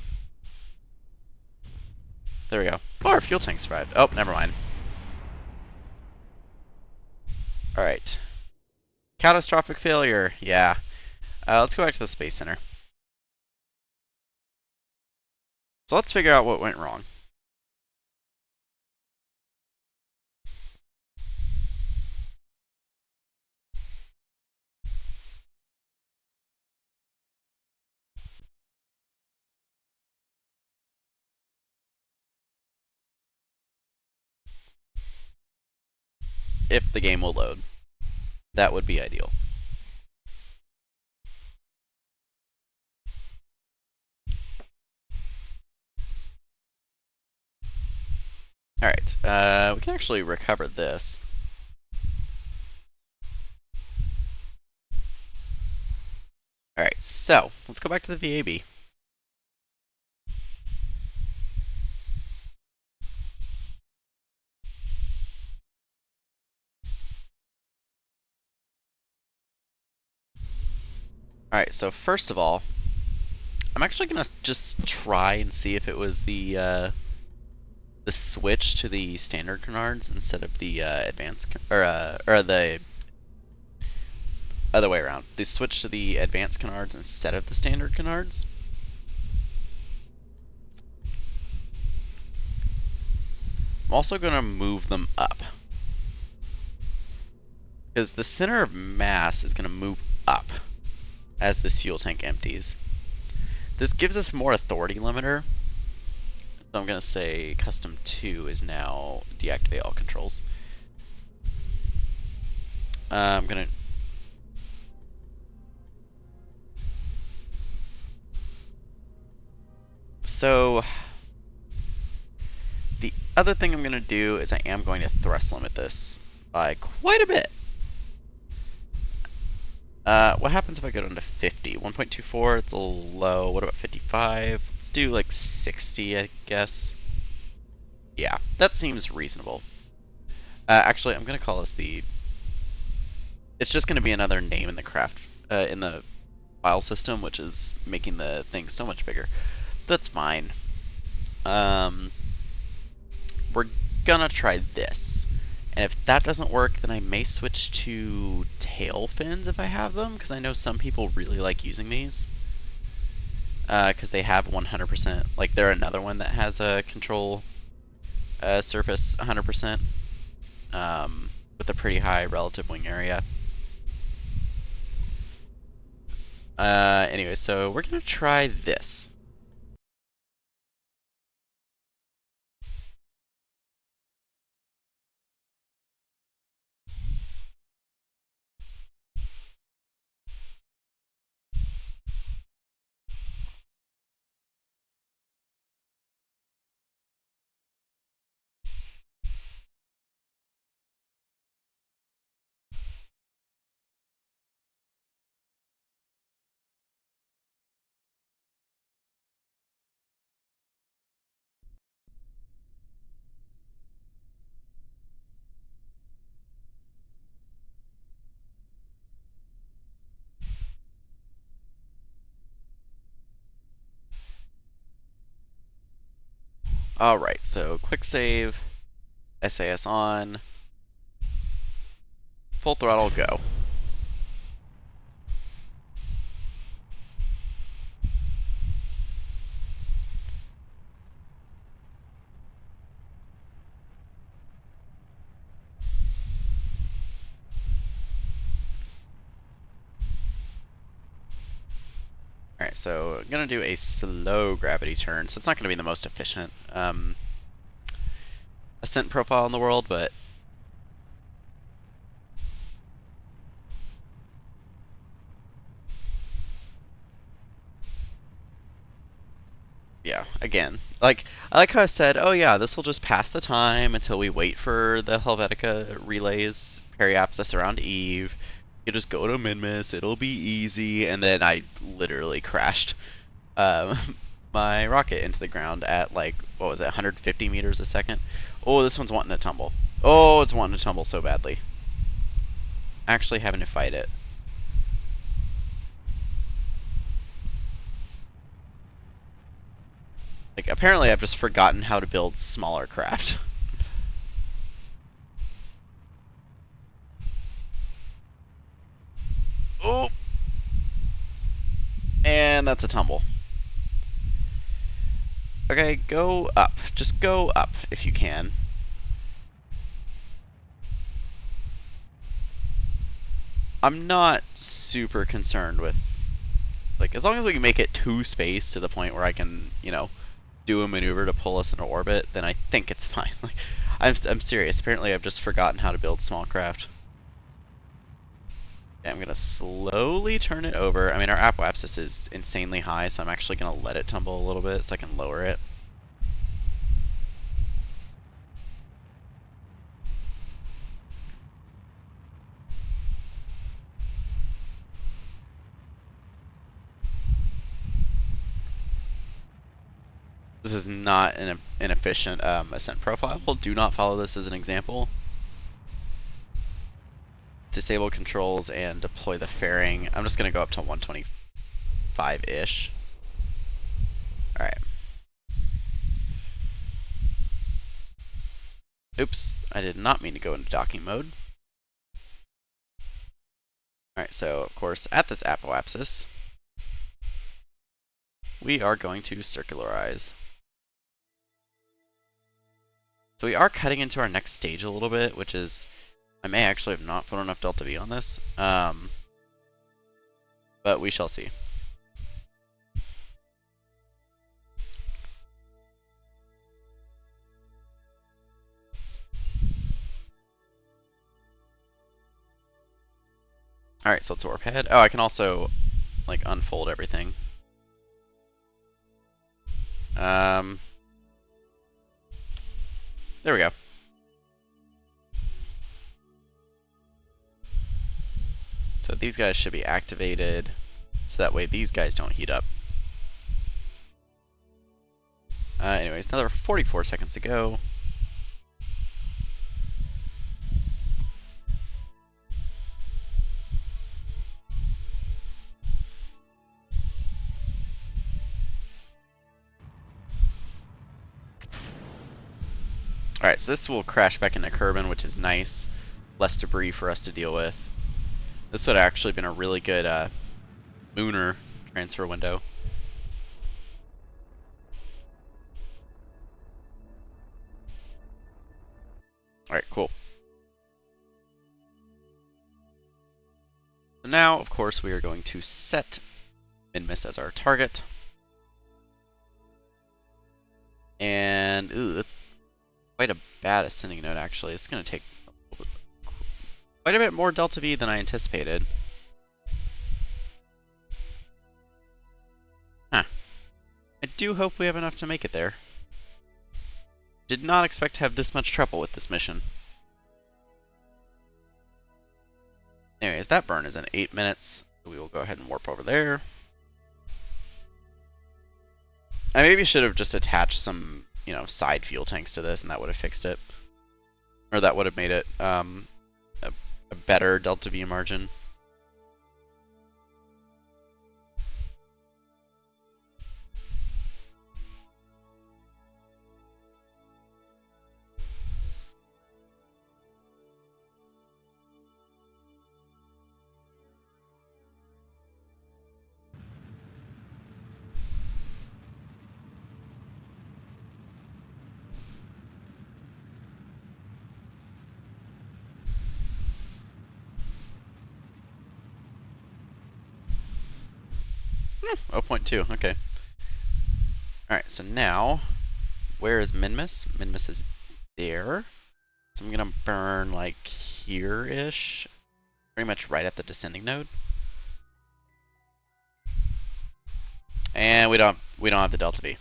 There we go. Oh, our fuel tank survived. Oh, never mind. All right. Catastrophic failure. Yeah. Let's go back to the Space Center. So let's figure out what went wrong. If the game will load. That would be ideal. Alright, we can actually recover this. Alright, so, let's go back to the VAB. Alright, so first of all, I'm actually gonna just try and see if it was the switch to the standard canards instead of the advanced, or the other way around. The switch to the advanced canards instead of the standard canards. I'm also gonna move them up. Because the center of mass is gonna move up as this fuel tank empties. This gives us more authority limiter. So I'm going to say custom 2 is now deactivate all controls. I'm going to... so the other thing I'm going to do is I am going to thrust limit this by quite a bit. What happens if I go down to 50? 1.24, it's a little low. What about 55? Let's do like 60, I guess. Yeah, that seems reasonable. Actually, I'm going to call this the... It's just going to be another name in the craft, in the file system, which is making the thing so much bigger. That's fine. We're gonna try this. And if that doesn't work, then I may switch to tail fins if I have them, because I know some people really like using these. Because they have 100%, like they're another one that has a control surface 100%, with a pretty high relative wing area. Anyway, so we're gonna try this. Alright, so quick save, SAS on, full throttle, go. Alright, so I'm going to do a slow gravity turn, so it's not going to be the most efficient ascent profile in the world, but yeah, again, like, I like how I said, oh yeah, this will just pass the time until we wait for the Helvetica relays periapsis around Eve. You just go to Minmus, it'll be easy, and then I literally crashed um, my rocket into the ground at like, what was it, 150 meters a second? Oh, this one's wanting to tumble. Oh, it's wanting to tumble so badly. Actually having to fight it. Like, apparently I've just forgotten how to build smaller craft. Oh! And that's a tumble. Okay, go up. Just go up if you can. I'm not super concerned with, like, as long as we can make it to space to the point where I can, you know, do a maneuver to pull us into orbit, then I think it's fine. Like, I'm serious. Apparently I've just forgotten how to build small craft. Okay, I'm gonna slowly turn it over. I mean, our apoapsis is insanely high, so I'm actually gonna let it tumble a little bit so I can lower it. This is not an efficient ascent profile. Do not follow this as an example. Disable controls and deploy the fairing. I'm just going to go up to 125-ish. Alright. Oops, I did not mean to go into docking mode. Alright, so of course at this apoapsis, we are going to circularize. So we are cutting into our next stage a little bit, which is, I may actually have not put enough delta V on this, but we shall see. Alright, so let's warp ahead. Oh, I can also, like, unfold everything. There we go. So these guys should be activated, so that way these guys don't heat up. Anyways, another 44 seconds to go. Alright, so this will crash back into Kerbal, which is nice. Less debris for us to deal with. This would have actually been a really good Mooner transfer window. Alright, cool. So now, of course, we are going to set Minmus as our target. And, ooh, that's quite a bad ascending node, actually. It's going to take quite a bit more delta V than I anticipated. Huh. I do hope we have enough to make it there. Did not expect to have this much trouble with this mission. Anyways, that burn is in 8 minutes. So we will go ahead and warp over there. I maybe should have just attached some, side fuel tanks to this, and that would have fixed it. Or that would have made it a better delta V margin. Oh, 0.2, okay. Alright, so now, where is Minmus? Minmus is there. So I'm gonna burn like here-ish. Pretty much right at the descending node. And we don't have the delta V.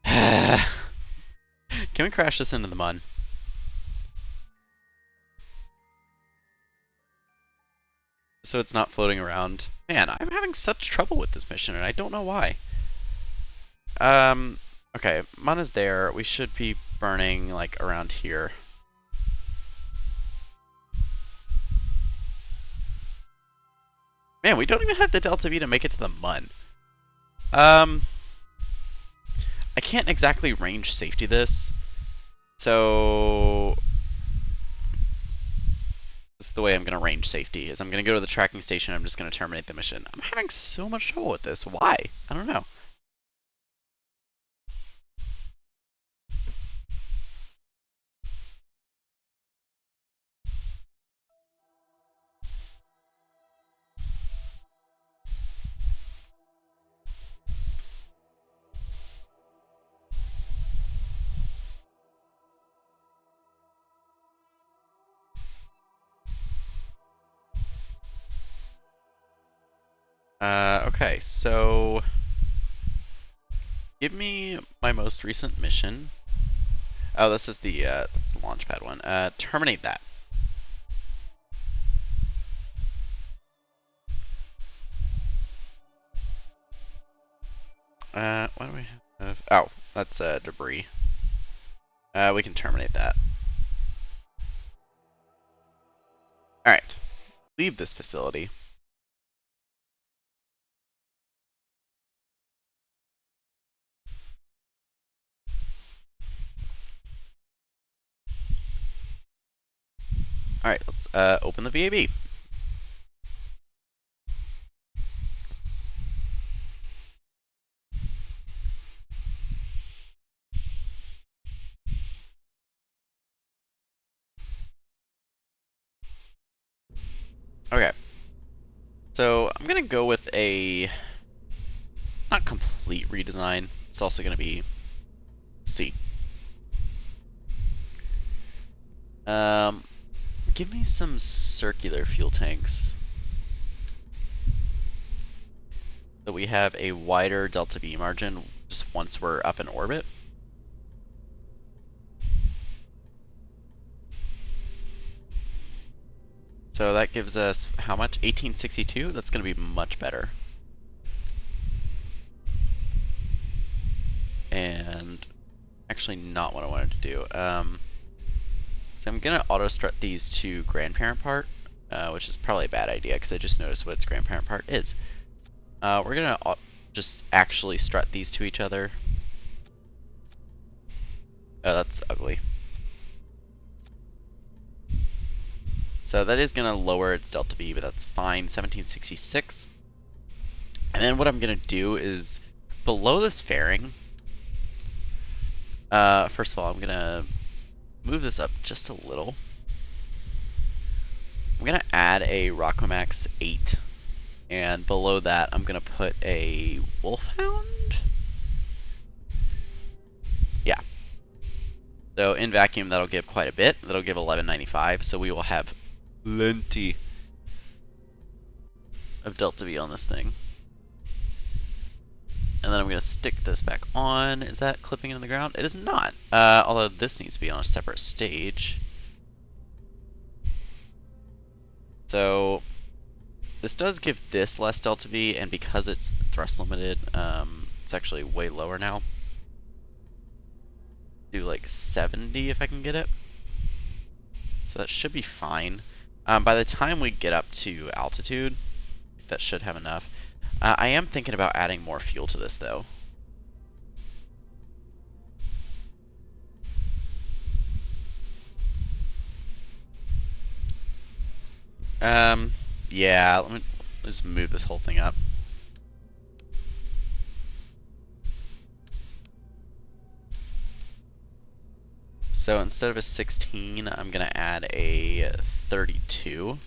Can we crash this into the mud? So it's not floating around. Man, I'm having such trouble with this mission, and I don't know why. Okay, Mana's there. We should be burning, like, around here. Man, we don't even have the delta V to make it to the mud. I can't exactly range safety this. So this is the way I'm going to range safety, is I'm going to go to the tracking station, I'm just going to terminate the mission. I'm having so much trouble with this. Why? I don't know. Okay, so give me my most recent mission. Oh, this is the that's the launchpad one. Terminate that. What do we have? Oh, that's debris. We can terminate that. Alright. Leave this facility. Alright, let's open the VAB. Okay. So I'm gonna go with a not complete redesign. It's also gonna be C. Give me some circular fuel tanks. So we have a wider delta V margin just once we're up in orbit. So that gives us how much? 1862? That's going to be much better. And actually not what I wanted to do. So I'm going to auto strut these to grandparent part, which is probably a bad idea because I just noticed what its grandparent part is. We're going to just actually strut these to each other. Oh, that's ugly. So that is going to lower its delta V, but that's fine. 1766. And then what I'm going to do is below this fairing, first of all, I'm going to move this up just a little. I'm going to add a Rockomax 8. And below that, I'm going to put a Wolfhound. Yeah. So in vacuum, that'll give quite a bit. That'll give 1195. So we will have plenty of delta V on this thing. And then I'm going to stick this back on. Is that clipping into the ground? It is not. Although this needs to be on a separate stage. So this does give this less delta V, and because it's thrust limited, it's actually way lower now. Do like 70 if I can get it. So that should be fine. By the time we get up to altitude, that should have enough. I am thinking about adding more fuel to this though. Yeah, let me just move this whole thing up. So instead of a 16, I'm going to add a 32.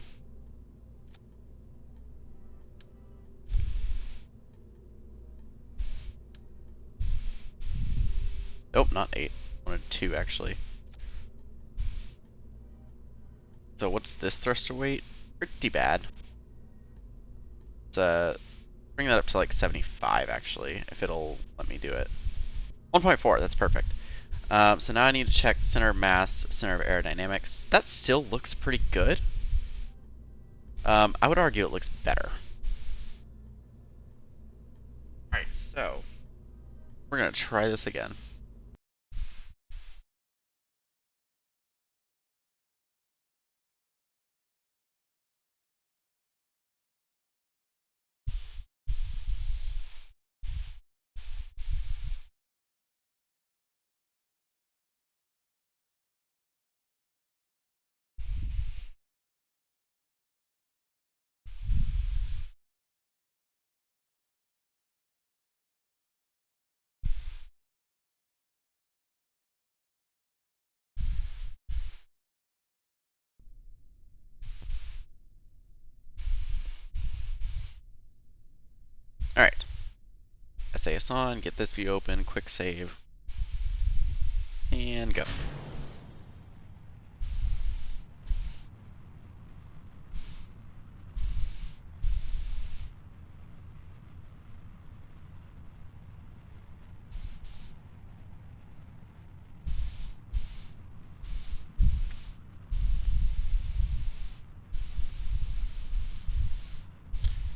Oh, not 8. I wanted 2 actually. So what's this thruster weight? Pretty bad. Let's bring that up to like 75 actually, if it'll let me do it. 1.4, that's perfect. So now I need to check center of mass, center of aerodynamics. That still looks pretty good. I would argue it looks better. Alright, so we're going to try this again. Alright. SAS on, get this view open, quick save, and go.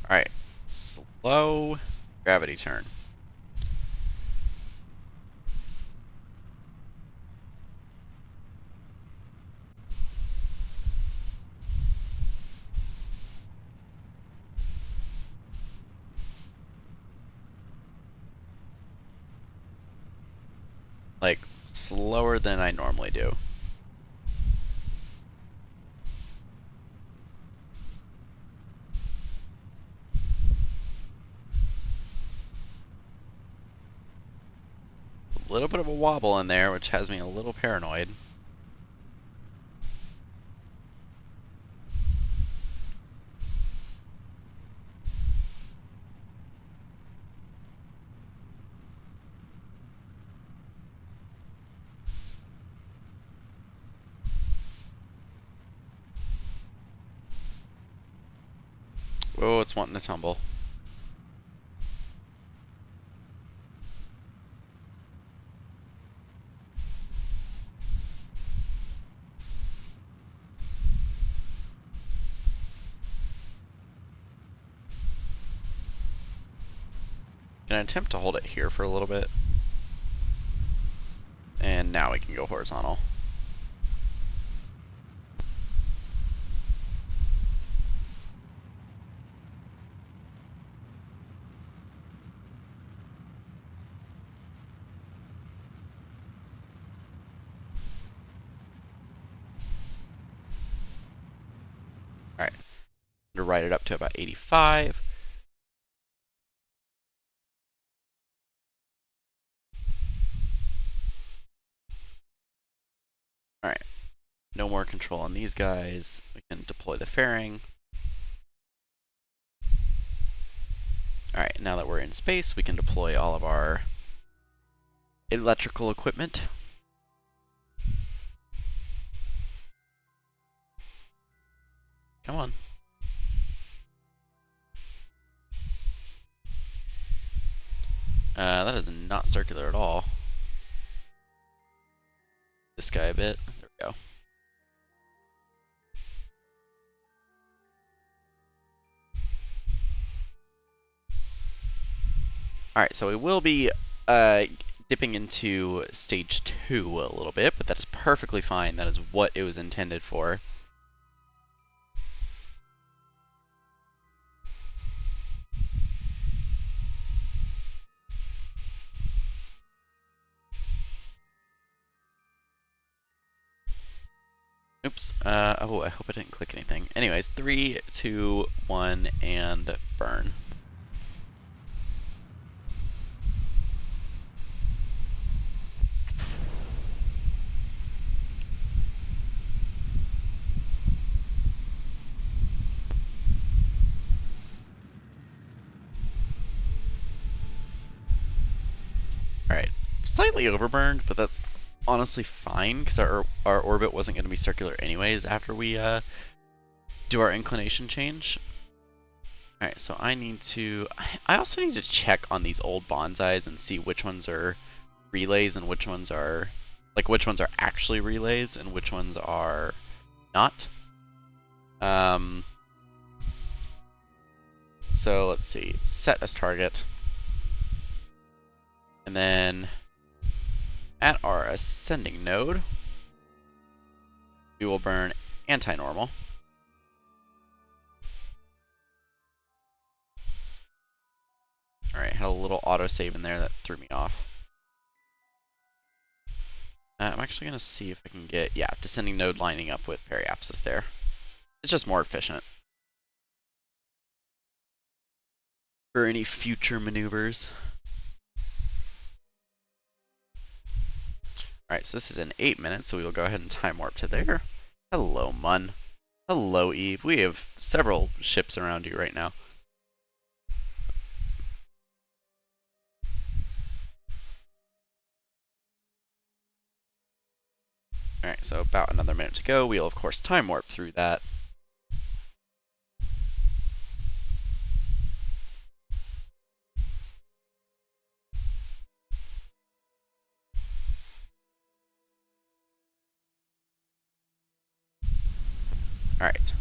Alright, slow gravity turn. Like, slower than I normally do. A little bit of a wobble in there, which has me a little paranoid. Oh, it's wanting to tumble. gonna attempt to hold it here for a little bit. And now we can go horizontal. All right, I'm gonna write it up to about 85. All right, no more control on these guys. We can deploy the fairing. All right, now that we're in space, we can deploy all of our electrical equipment. Come on. That is not circular at all. This guy a bit. There we go. Alright, so we will be dipping into stage 2 a little bit, but that is perfectly fine. That is what it was intended for. Oops. Oh, I hope I didn't click anything. Anyways, 3, 2, 1, and burn. Alright, slightly overburned, but that's honestly fine, because our orbit wasn't going to be circular anyways after we do our inclination change. Alright, so I also need to check on these old bonsais and see which ones are relays and which ones are actually relays and which ones are not. So let's see, set as target. And then at our ascending node, we will burn anti-normal. Alright, had a little autosave in there that threw me off. I'm actually going to see if I can get, yeah, descending node lining up with periapsis there. It's just more efficient for any future maneuvers. Alright, so this is in 8 minutes, so we will go ahead and time warp to there. Hello, Mun. Hello, Eve. We have several ships around you right now. Alright, so about another minute to go. We'll, of course, time warp through that. Alright.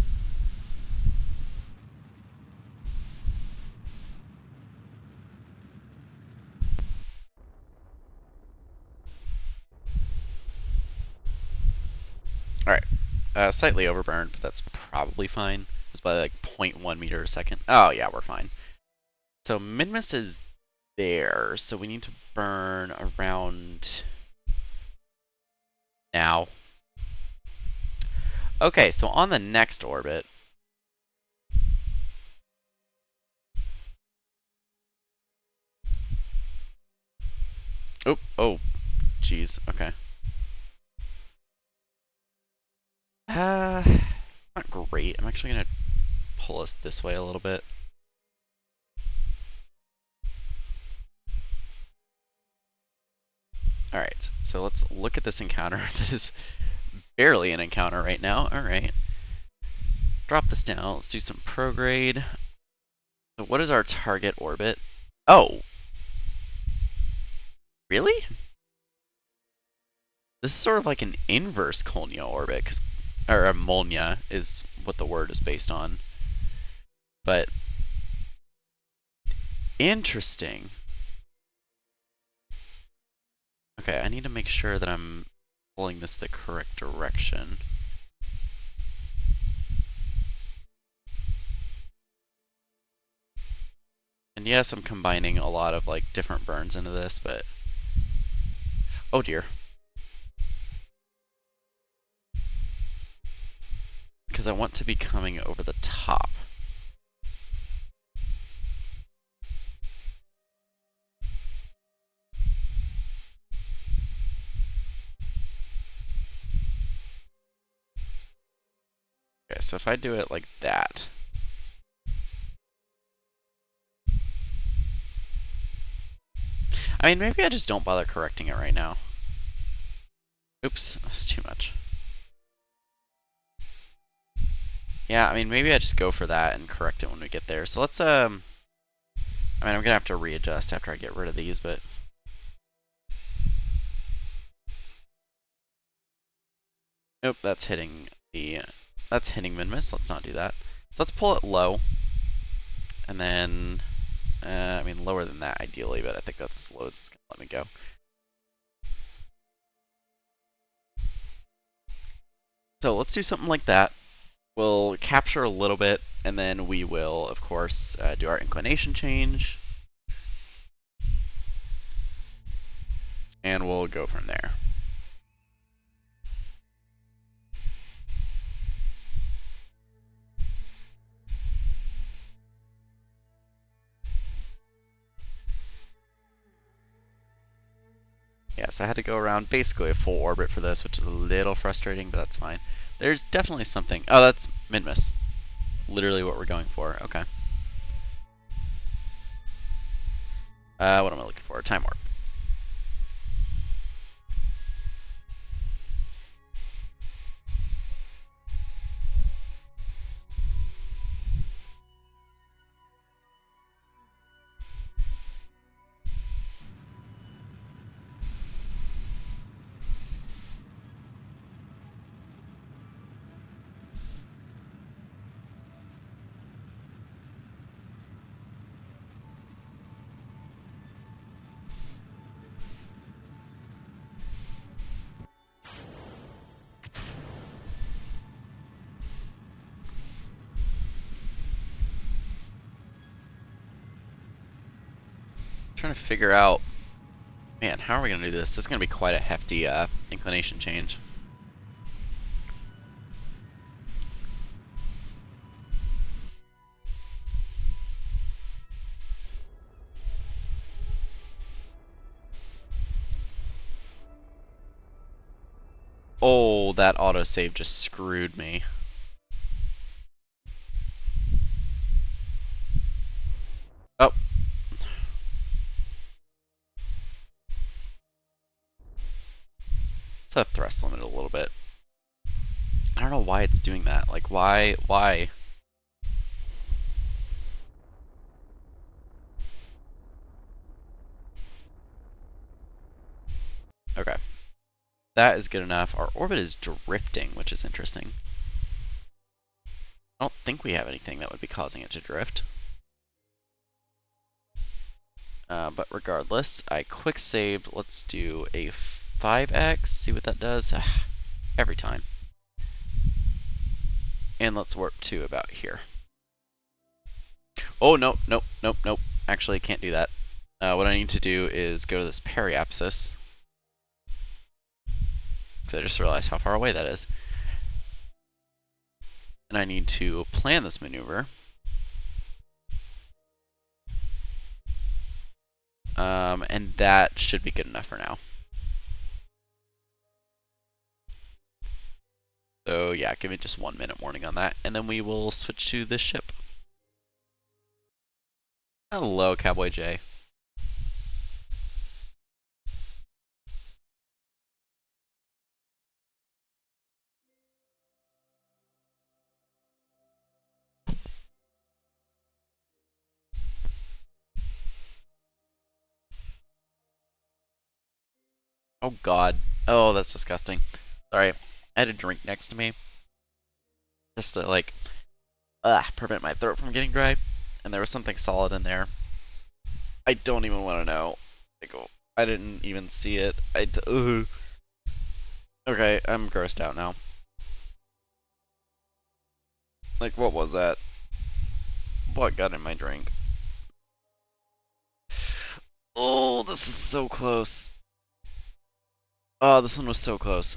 Alright. Slightly overburned, but that's probably fine. It's by like 0.1 meter a second. Oh, yeah, we're fine. So Minmus is there, so we need to burn around now. Okay, so on the next orbit, oh, geez, okay. Not great. I'm actually gonna pull us this way a little bit. Alright, so let's look at this encounter that is barely an encounter right now. Alright. Drop this down. Let's do some prograde. So what is our target orbit? Oh! Really? This is sort of like an inverse Colnio orbit, or a Molnia is what the word is based on. But interesting. Okay, I need to make sure that I'm pulling this the correct direction. And yes, I'm combining a lot of like different burns into this, but oh dear. Because I want to be coming over the top. Okay, so if I do it like that. I mean, maybe I just don't bother correcting it right now. Oops, that's too much. Yeah, I mean, maybe I just go for that and correct it when we get there. So let's, I mean, I'm gonna have to readjust after I get rid of these, but. Nope, that's hitting Minmus. Let's not do that. So let's pull it low. And then, I mean, lower than that ideally, but I think that's as low as it's gonna let me go. So let's do something like that. We'll capture a little bit, and then we will, of course, do our inclination change. And we'll go from there. Yeah, so I had to go around basically a full orbit for this, which is a little frustrating, but that's fine. There's definitely something. Oh, that's Minmus. Literally what we're going for. Okay. What am I looking for? Time warp. Trying to figure out, man, how are we gonna do this? This is gonna be quite a hefty inclination change. Oh, that autosave just screwed me. Oh. Let's thrust limit a little bit. I don't know why it's doing that. Like, why? Okay. That is good enough. Our orbit is drifting, which is interesting. I don't think we have anything that would be causing it to drift. But regardless, I quick saved. Let's do a 5x, see what that does. Every time. And let's warp to about here. Oh, nope. Actually, can't do that. What I need to do is go to this periapsis. Because I just realized how far away that is. And I need to plan this maneuver. And that should be good enough for now. So yeah, give me just 1 minute warning on that, and then we will switch to this ship. Hello, Cowboy J. Oh god. Oh, that's disgusting. Sorry. I had a drink next to me. Just to like prevent my throat from getting dry. And there was something solid in there. I don't even want to know. Like, I didn't even see it. Ugh. Okay, I'm grossed out now. Like, what was that? What got in my drink? Oh, this is so close. Oh, this one was so close.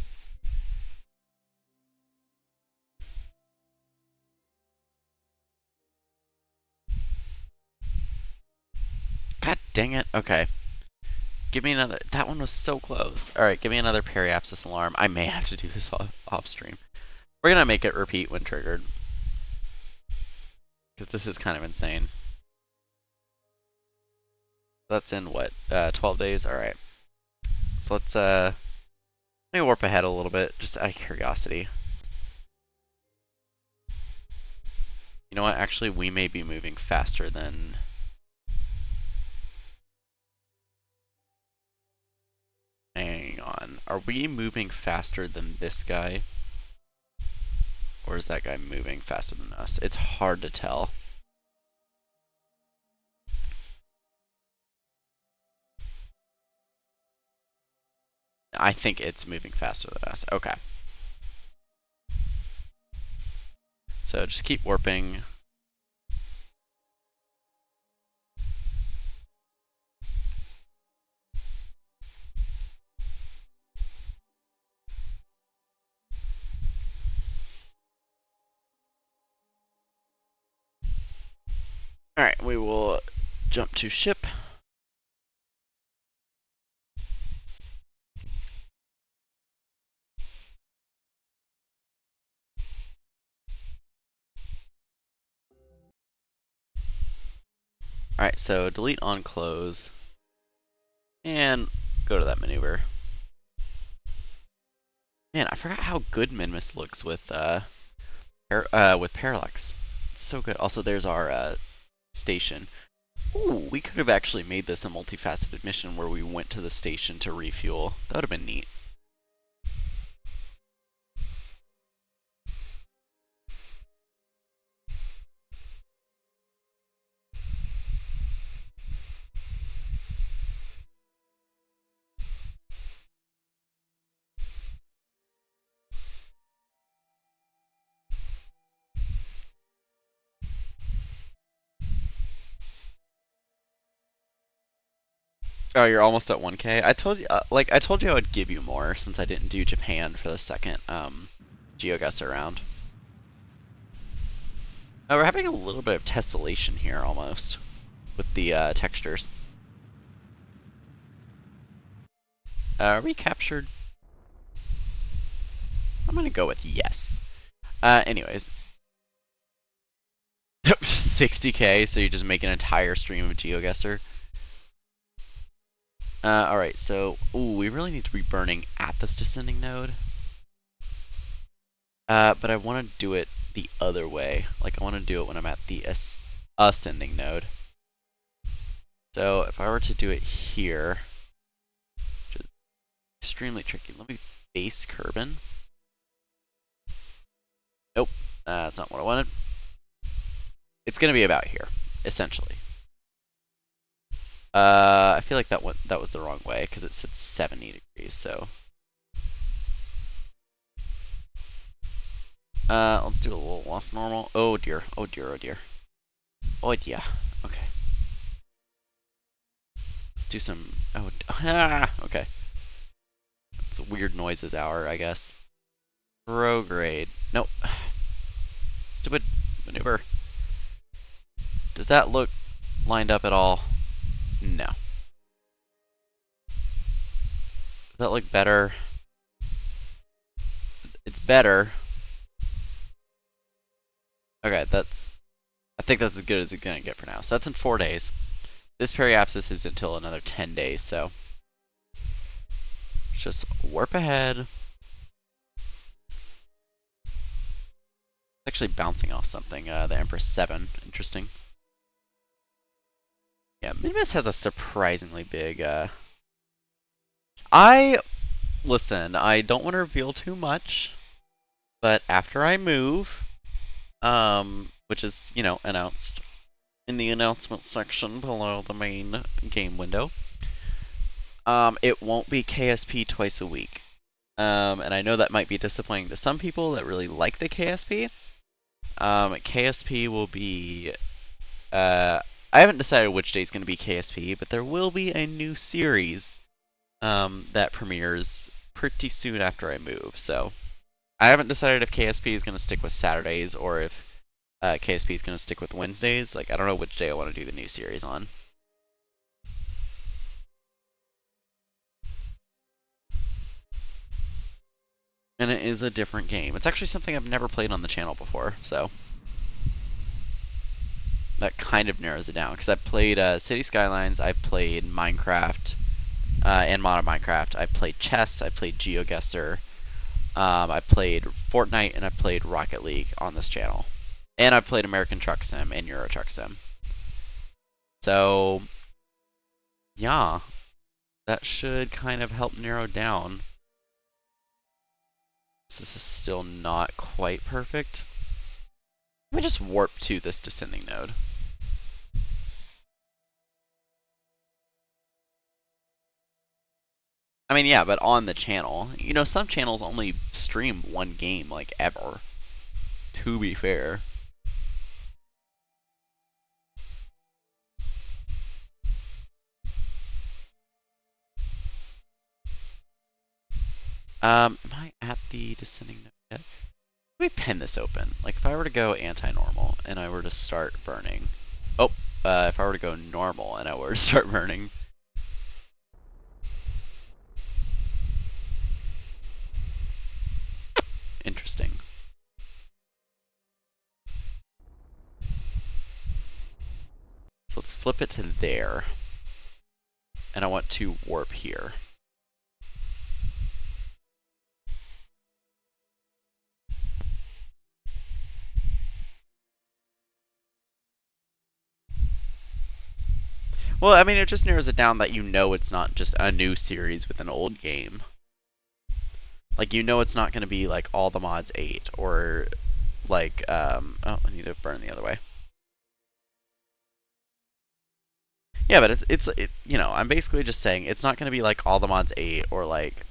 God dang it. Okay. Give me another. That one was so close. Alright, give me another periapsis alarm. I may have to do this off stream. We're gonna make it repeat when triggered. Because this is kind of insane. That's in what? 12 days? Alright. So let's let me warp ahead a little bit, just out of curiosity. You know what? Actually, we may be moving faster than... Hang on. Are we moving faster than this guy? Or is that guy moving faster than us? It's hard to tell. I think it's moving faster than us. Okay. So just keep warping. Alright, we will jump to ship. Alright, so delete on close. And go to that maneuver. Man, I forgot how good Minmus looks with Parallax. It's so good. Also, there's our station. Ooh, we could have actually made this a multifaceted mission where we went to the station to refuel. That would have been neat. Oh, you're almost at 1K. I told you, I told you I would give you more since I didn't do Japan for the second Geoguessr round. We're having a little bit of tessellation here almost with the textures. Are we captured? I'm gonna go with yes. Anyways. 60K, so you just make an entire stream of Geoguessr. Alright, so, ooh, we really need to be burning at this descending node. But I want to do it the other way. Like, I want to do it when I'm at the ascending node. So, if I were to do it here, which is extremely tricky, let me base Kerbin. Nope, that's not what I wanted. It's going to be about here, essentially. I feel like that was the wrong way, because it said 70 degrees, so... let's do a little less normal. Oh dear, oh dear, oh dear. Oh yeah, okay. Let's do some, okay. It's a weird noises hour, I guess. Prograde. Nope. Stupid maneuver. Does that look lined up at all? No. Does that look better? It's better. Okay, I think that's as good as it's gonna get for now. So that's in 4 days. This periapsis is until another 10 days, so just warp ahead. Actually bouncing off something, the Empress 7, interesting. Yeah, Minmus has a surprisingly big, listen, I don't want to reveal too much, but after I move, which is, you know, announced in the announcement section below the main game window, It won't be KSP twice a week. And I know that might be disappointing to some people that really like the KSP. KSP will be, I haven't decided which day is going to be KSP, but there will be a new series that premieres pretty soon after I move. So I haven't decided if KSP is going to stick with Saturdays or if KSP is going to stick with Wednesdays. Like, I don't know which day I want to do the new series on. And it is a different game. It's actually something I've never played on the channel before, so that kind of narrows it down. Because I've played City Skylines, I've played Minecraft, and Modern Minecraft. I've played chess, I played Geoguessr, I played Fortnite, and I played Rocket League on this channel. And I've played American Truck Sim and Euro Truck Sim. So, yeah, that should kind of help narrow down. This is still not quite perfect. Let me just warp to this descending node. I mean, yeah, but on the channel. You know, some channels only stream one game, like, ever. To be fair. Am I at the descending node yet? Let me pin this open. Like, if I were to go anti-normal and I were to start burning. Oh, if I were to go normal and I were to start burning. Interesting. So let's flip it to there. And I want to warp here. Well, I mean, it just narrows it down that you know it's not just a new series with an old game. Like, you know it's not going to be like all the mods 8 or like, oh, I need to burn the other way. Yeah, but you know, I'm basically just saying it's not going to be like all the mods 8 or like,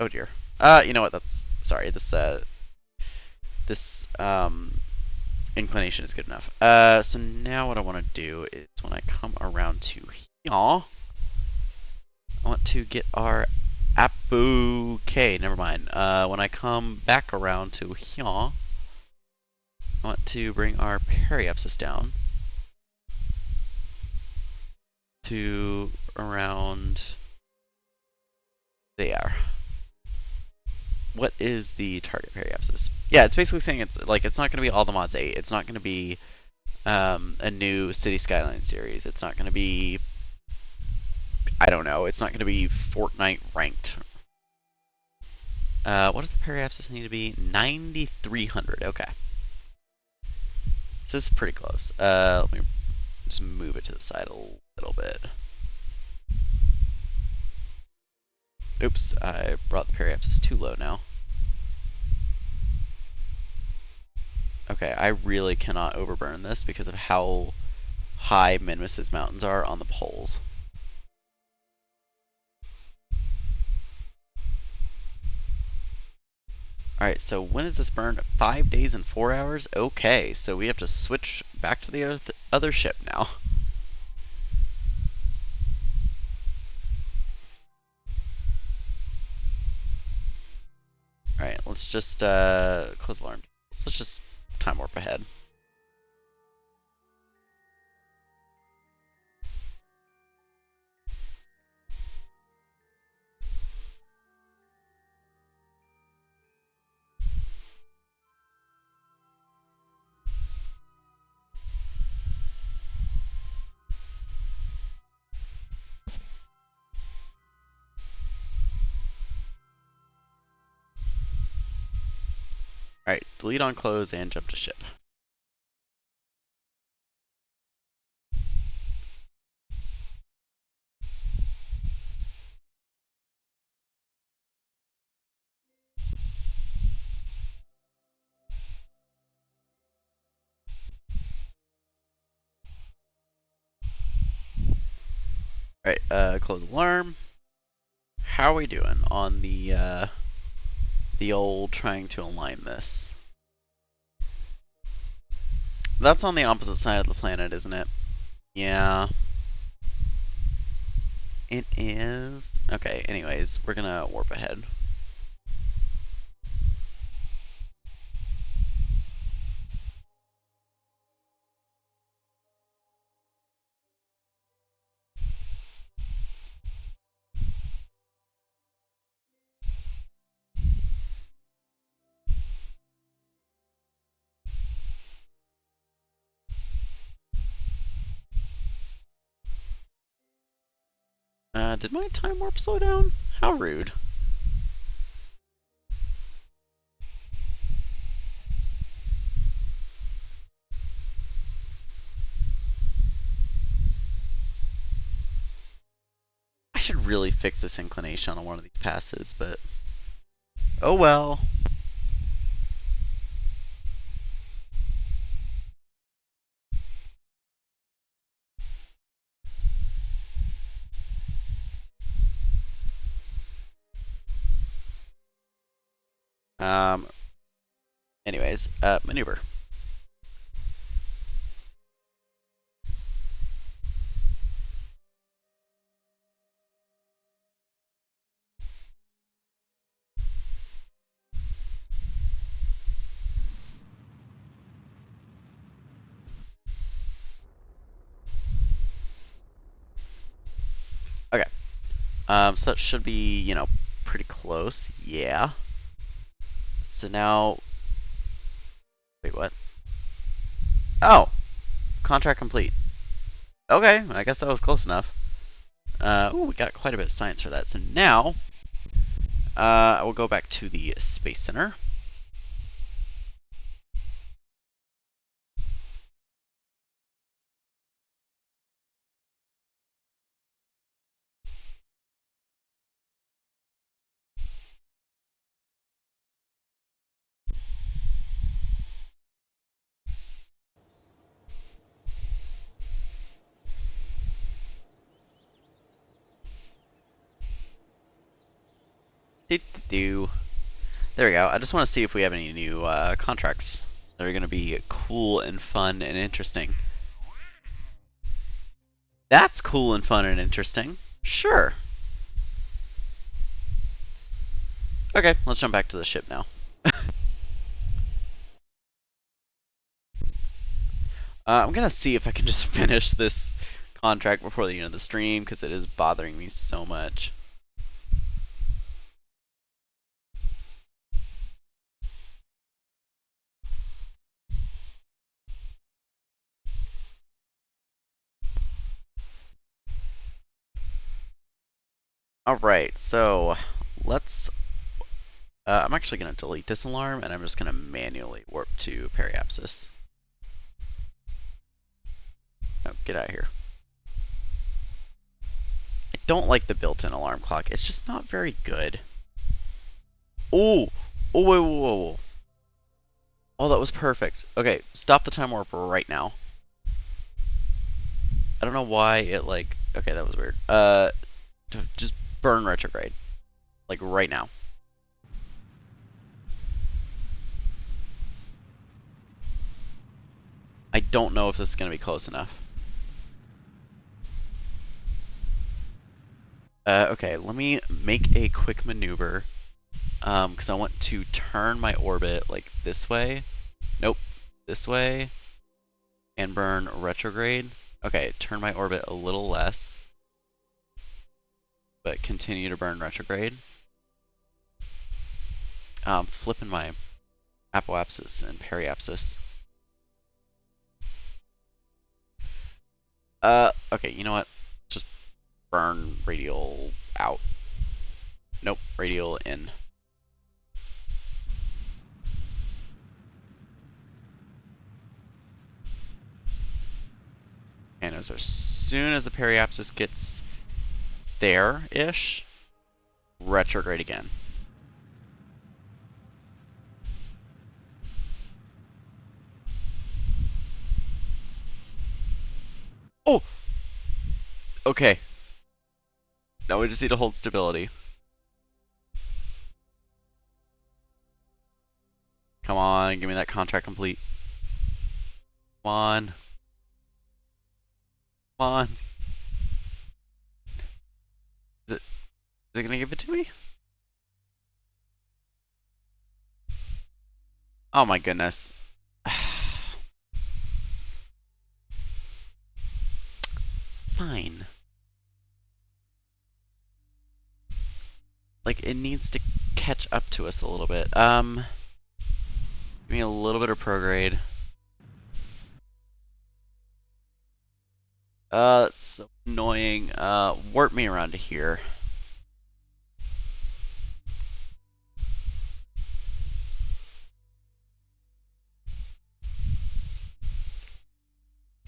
oh dear. You know what, sorry, this inclination is good enough. So now what I want to do is when I come around to here, I want to get our okay, never mind. When I come back around to here, I want to bring our periapsis down to around there. What is the target periapsis? Yeah, it's basically saying it's like it's not going to be all the mods 8. It's not going to be a new City Skyline series. It's not going to be, I don't know. It's not going to be Fortnite ranked. What does the periapsis need to be? 9,300. Okay. So this is pretty close. Let me just move it to the side a little bit. Oops, I brought the periapsis too low now. Okay, I really cannot overburn this because of how high Minmus's mountains are on the poles. Alright, so when is this burned? 5 days and 4 hours? Okay, so we have to switch back to the other ship now. Alright, let's just close alarm. Let's just time warp ahead. Alright, delete on close and jump to ship. Alright, close alarm. how are we doing on the old trying to align this? That's on the opposite side of the planet, isn't it? Yeah, it is. Okay, anyways, we're gonna warp ahead. Did my time warp slow down? How rude. I should really fix this inclination on one of these passes, but oh well. Um, anyways, maneuver. Okay. So that should be, pretty close. Yeah. So now, wait, what? Oh, contract complete. Okay, I guess that was close enough. Ooh, we got quite a bit of science for that. So now, I will go back to the Space Center. Do. There we go. I just want to see if we have any new contracts that are going to be cool and fun and interesting. That's cool and fun and interesting. Sure. Okay, let's jump back to the ship now. I'm gonna see if I can just finish this contract before the end of the stream because it is bothering me so much. Alright, so let's... I'm actually gonna delete this alarm and I'm just gonna manually warp to periapsis. Oh, get out of here. I don't like the built-in alarm clock. It's just not very good. Oh! Oh, wait, whoa, whoa, whoa. Oh, that was perfect. Okay, stop the time warp right now. I don't know why it, like... Okay, that was weird. Just burn retrograde. Like, right now. I don't know if this is going to be close enough. Okay, let me make a quick maneuver. Because I want to turn my orbit, like, this way. Nope. This way. And burn retrograde. Okay, turn my orbit a little less. But continue to burn retrograde. Flipping my apoapsis and periapsis. Okay, you know what? Just burn radial out. Nope, radial in. And as soon as the periapsis gets there-ish, retrograde again. Oh! Okay. Now we just need to hold stability. Come on, give me that contract complete. Come on. Come on. Is it gonna give it to me? Oh my goodness. Fine. Like, it needs to catch up to us a little bit. Give me a little bit of prograde. That's so annoying. Warp me around to here.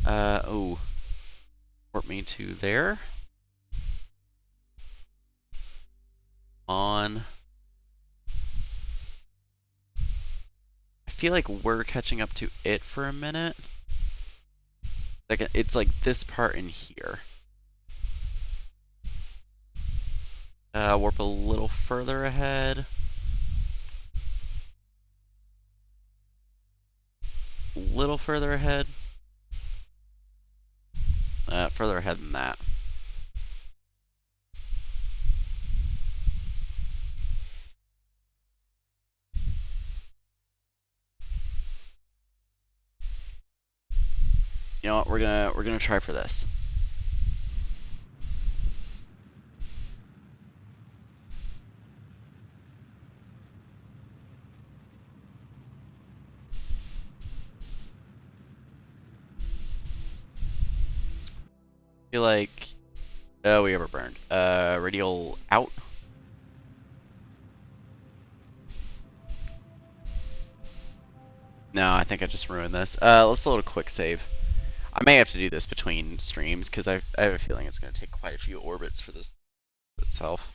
Oh. Warp me to there. On. I feel like we're catching up to it for a minute. Like, it's like this part in here. Warp a little further ahead. A little further ahead. Further ahead than that. You know what? We're gonna try for this. Feel like, oh, we ever burned. Radial out. No, I think I just ruined this. Let's load a quick save. I may have to do this between streams because I have a feeling it's going to take quite a few orbits for this itself.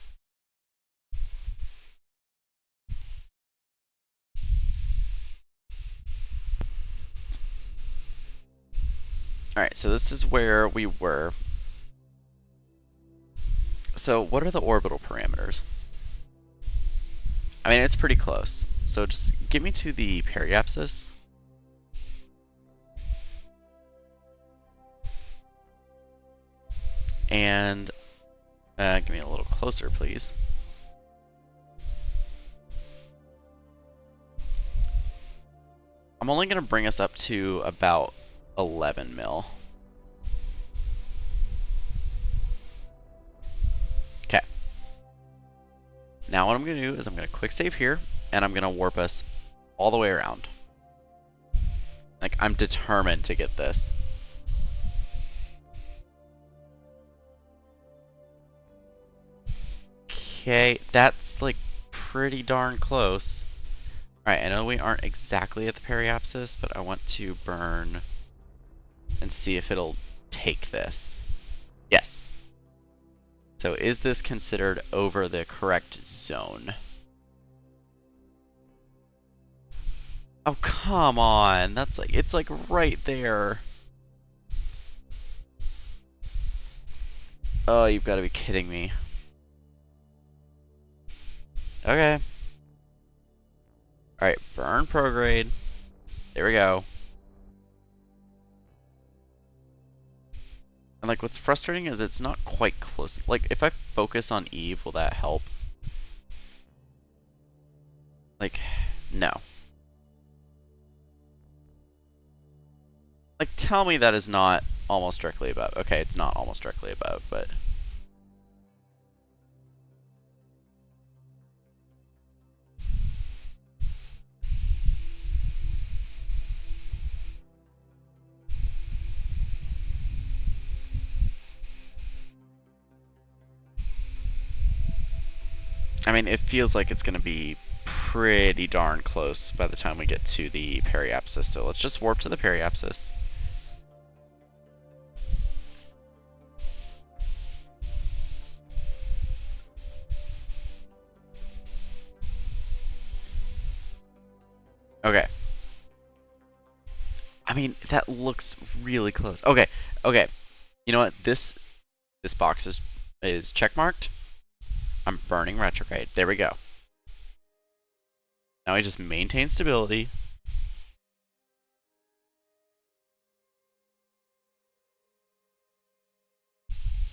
Alright, so this is where we were. So what are the orbital parameters? I mean, it's pretty close. So just get me to the periapsis. And give me a little closer, please. I'm only going to bring us up to about 11 mil. Okay. Now what I'm going to do is I'm going to quick save here, and I'm going to warp us all the way around. Like, I'm determined to get this. Okay, that's like pretty darn close. Alright, I know we aren't exactly at the periapsis, but I want to burn and see if it'll take this. Yes. So is this considered over the correct zone? Oh, come on. That's like, it's like right there. Oh, you've got to be kidding me. Okay. Alright, burn prograde. There we go. And like, what's frustrating is it's not quite close. Like, if I focus on Eve, will that help? Like, no. Like, tell me that is not almost directly above. Okay, it's not almost directly above, but... I mean, it feels like it's going to be pretty darn close by the time we get to the periapsis. So let's just warp to the periapsis. Okay. I mean, that looks really close. Okay, okay. You know what? This box is checkmarked. I'm burning retrograde. There we go. Now I just maintain stability.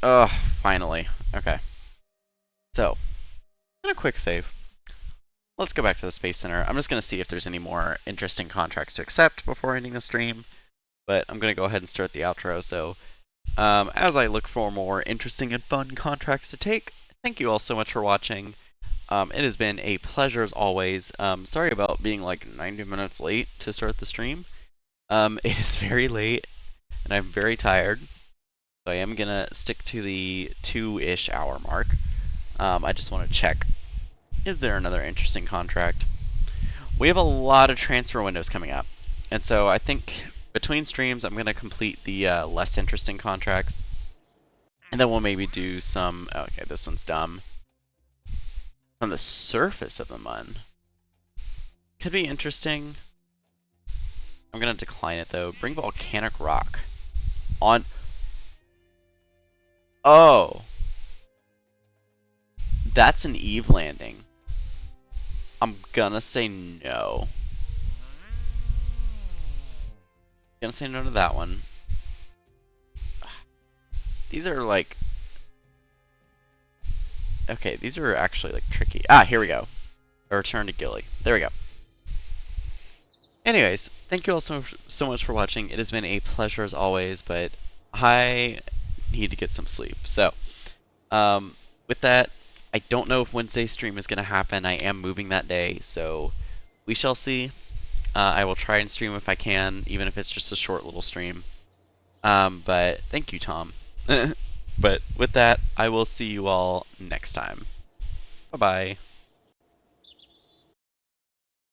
Ugh, finally. Okay. So, a quick save. Let's go back to the Space Center. I'm just going to see if there's any more interesting contracts to accept before ending the stream. But I'm going to go ahead and start the outro. So, as I look for more interesting and fun contracts to take, thank you all so much for watching. It has been a pleasure as always. Sorry about being like 90 minutes late to start the stream. It is very late, and I'm very tired. So I am going to stick to the 2-ish hour mark. I just want to check, is there another interesting contract? We have a lot of transfer windows coming up. And so I think between streams, I'm going to complete the less interesting contracts. And then we'll maybe do some, okay, this one's dumb. On the surface of the Mun. Could be interesting. I'm going to decline it though. Bring volcanic rock. On. Oh. That's an Eve landing. I'm gonna say no. Gonna say no to that one. These are like... Okay, these are actually like tricky. Ah, here we go. A return to Gilly. There we go. Anyways, thank you all so much for watching. It has been a pleasure as always, but I need to get some sleep. So, with that, I don't know if Wednesday's stream is going to happen. I am moving that day, so we shall see. I will try and stream if I can, even if it's just a short little stream. But thank you, Tom. But with that, I will see you all next time. Bye-bye.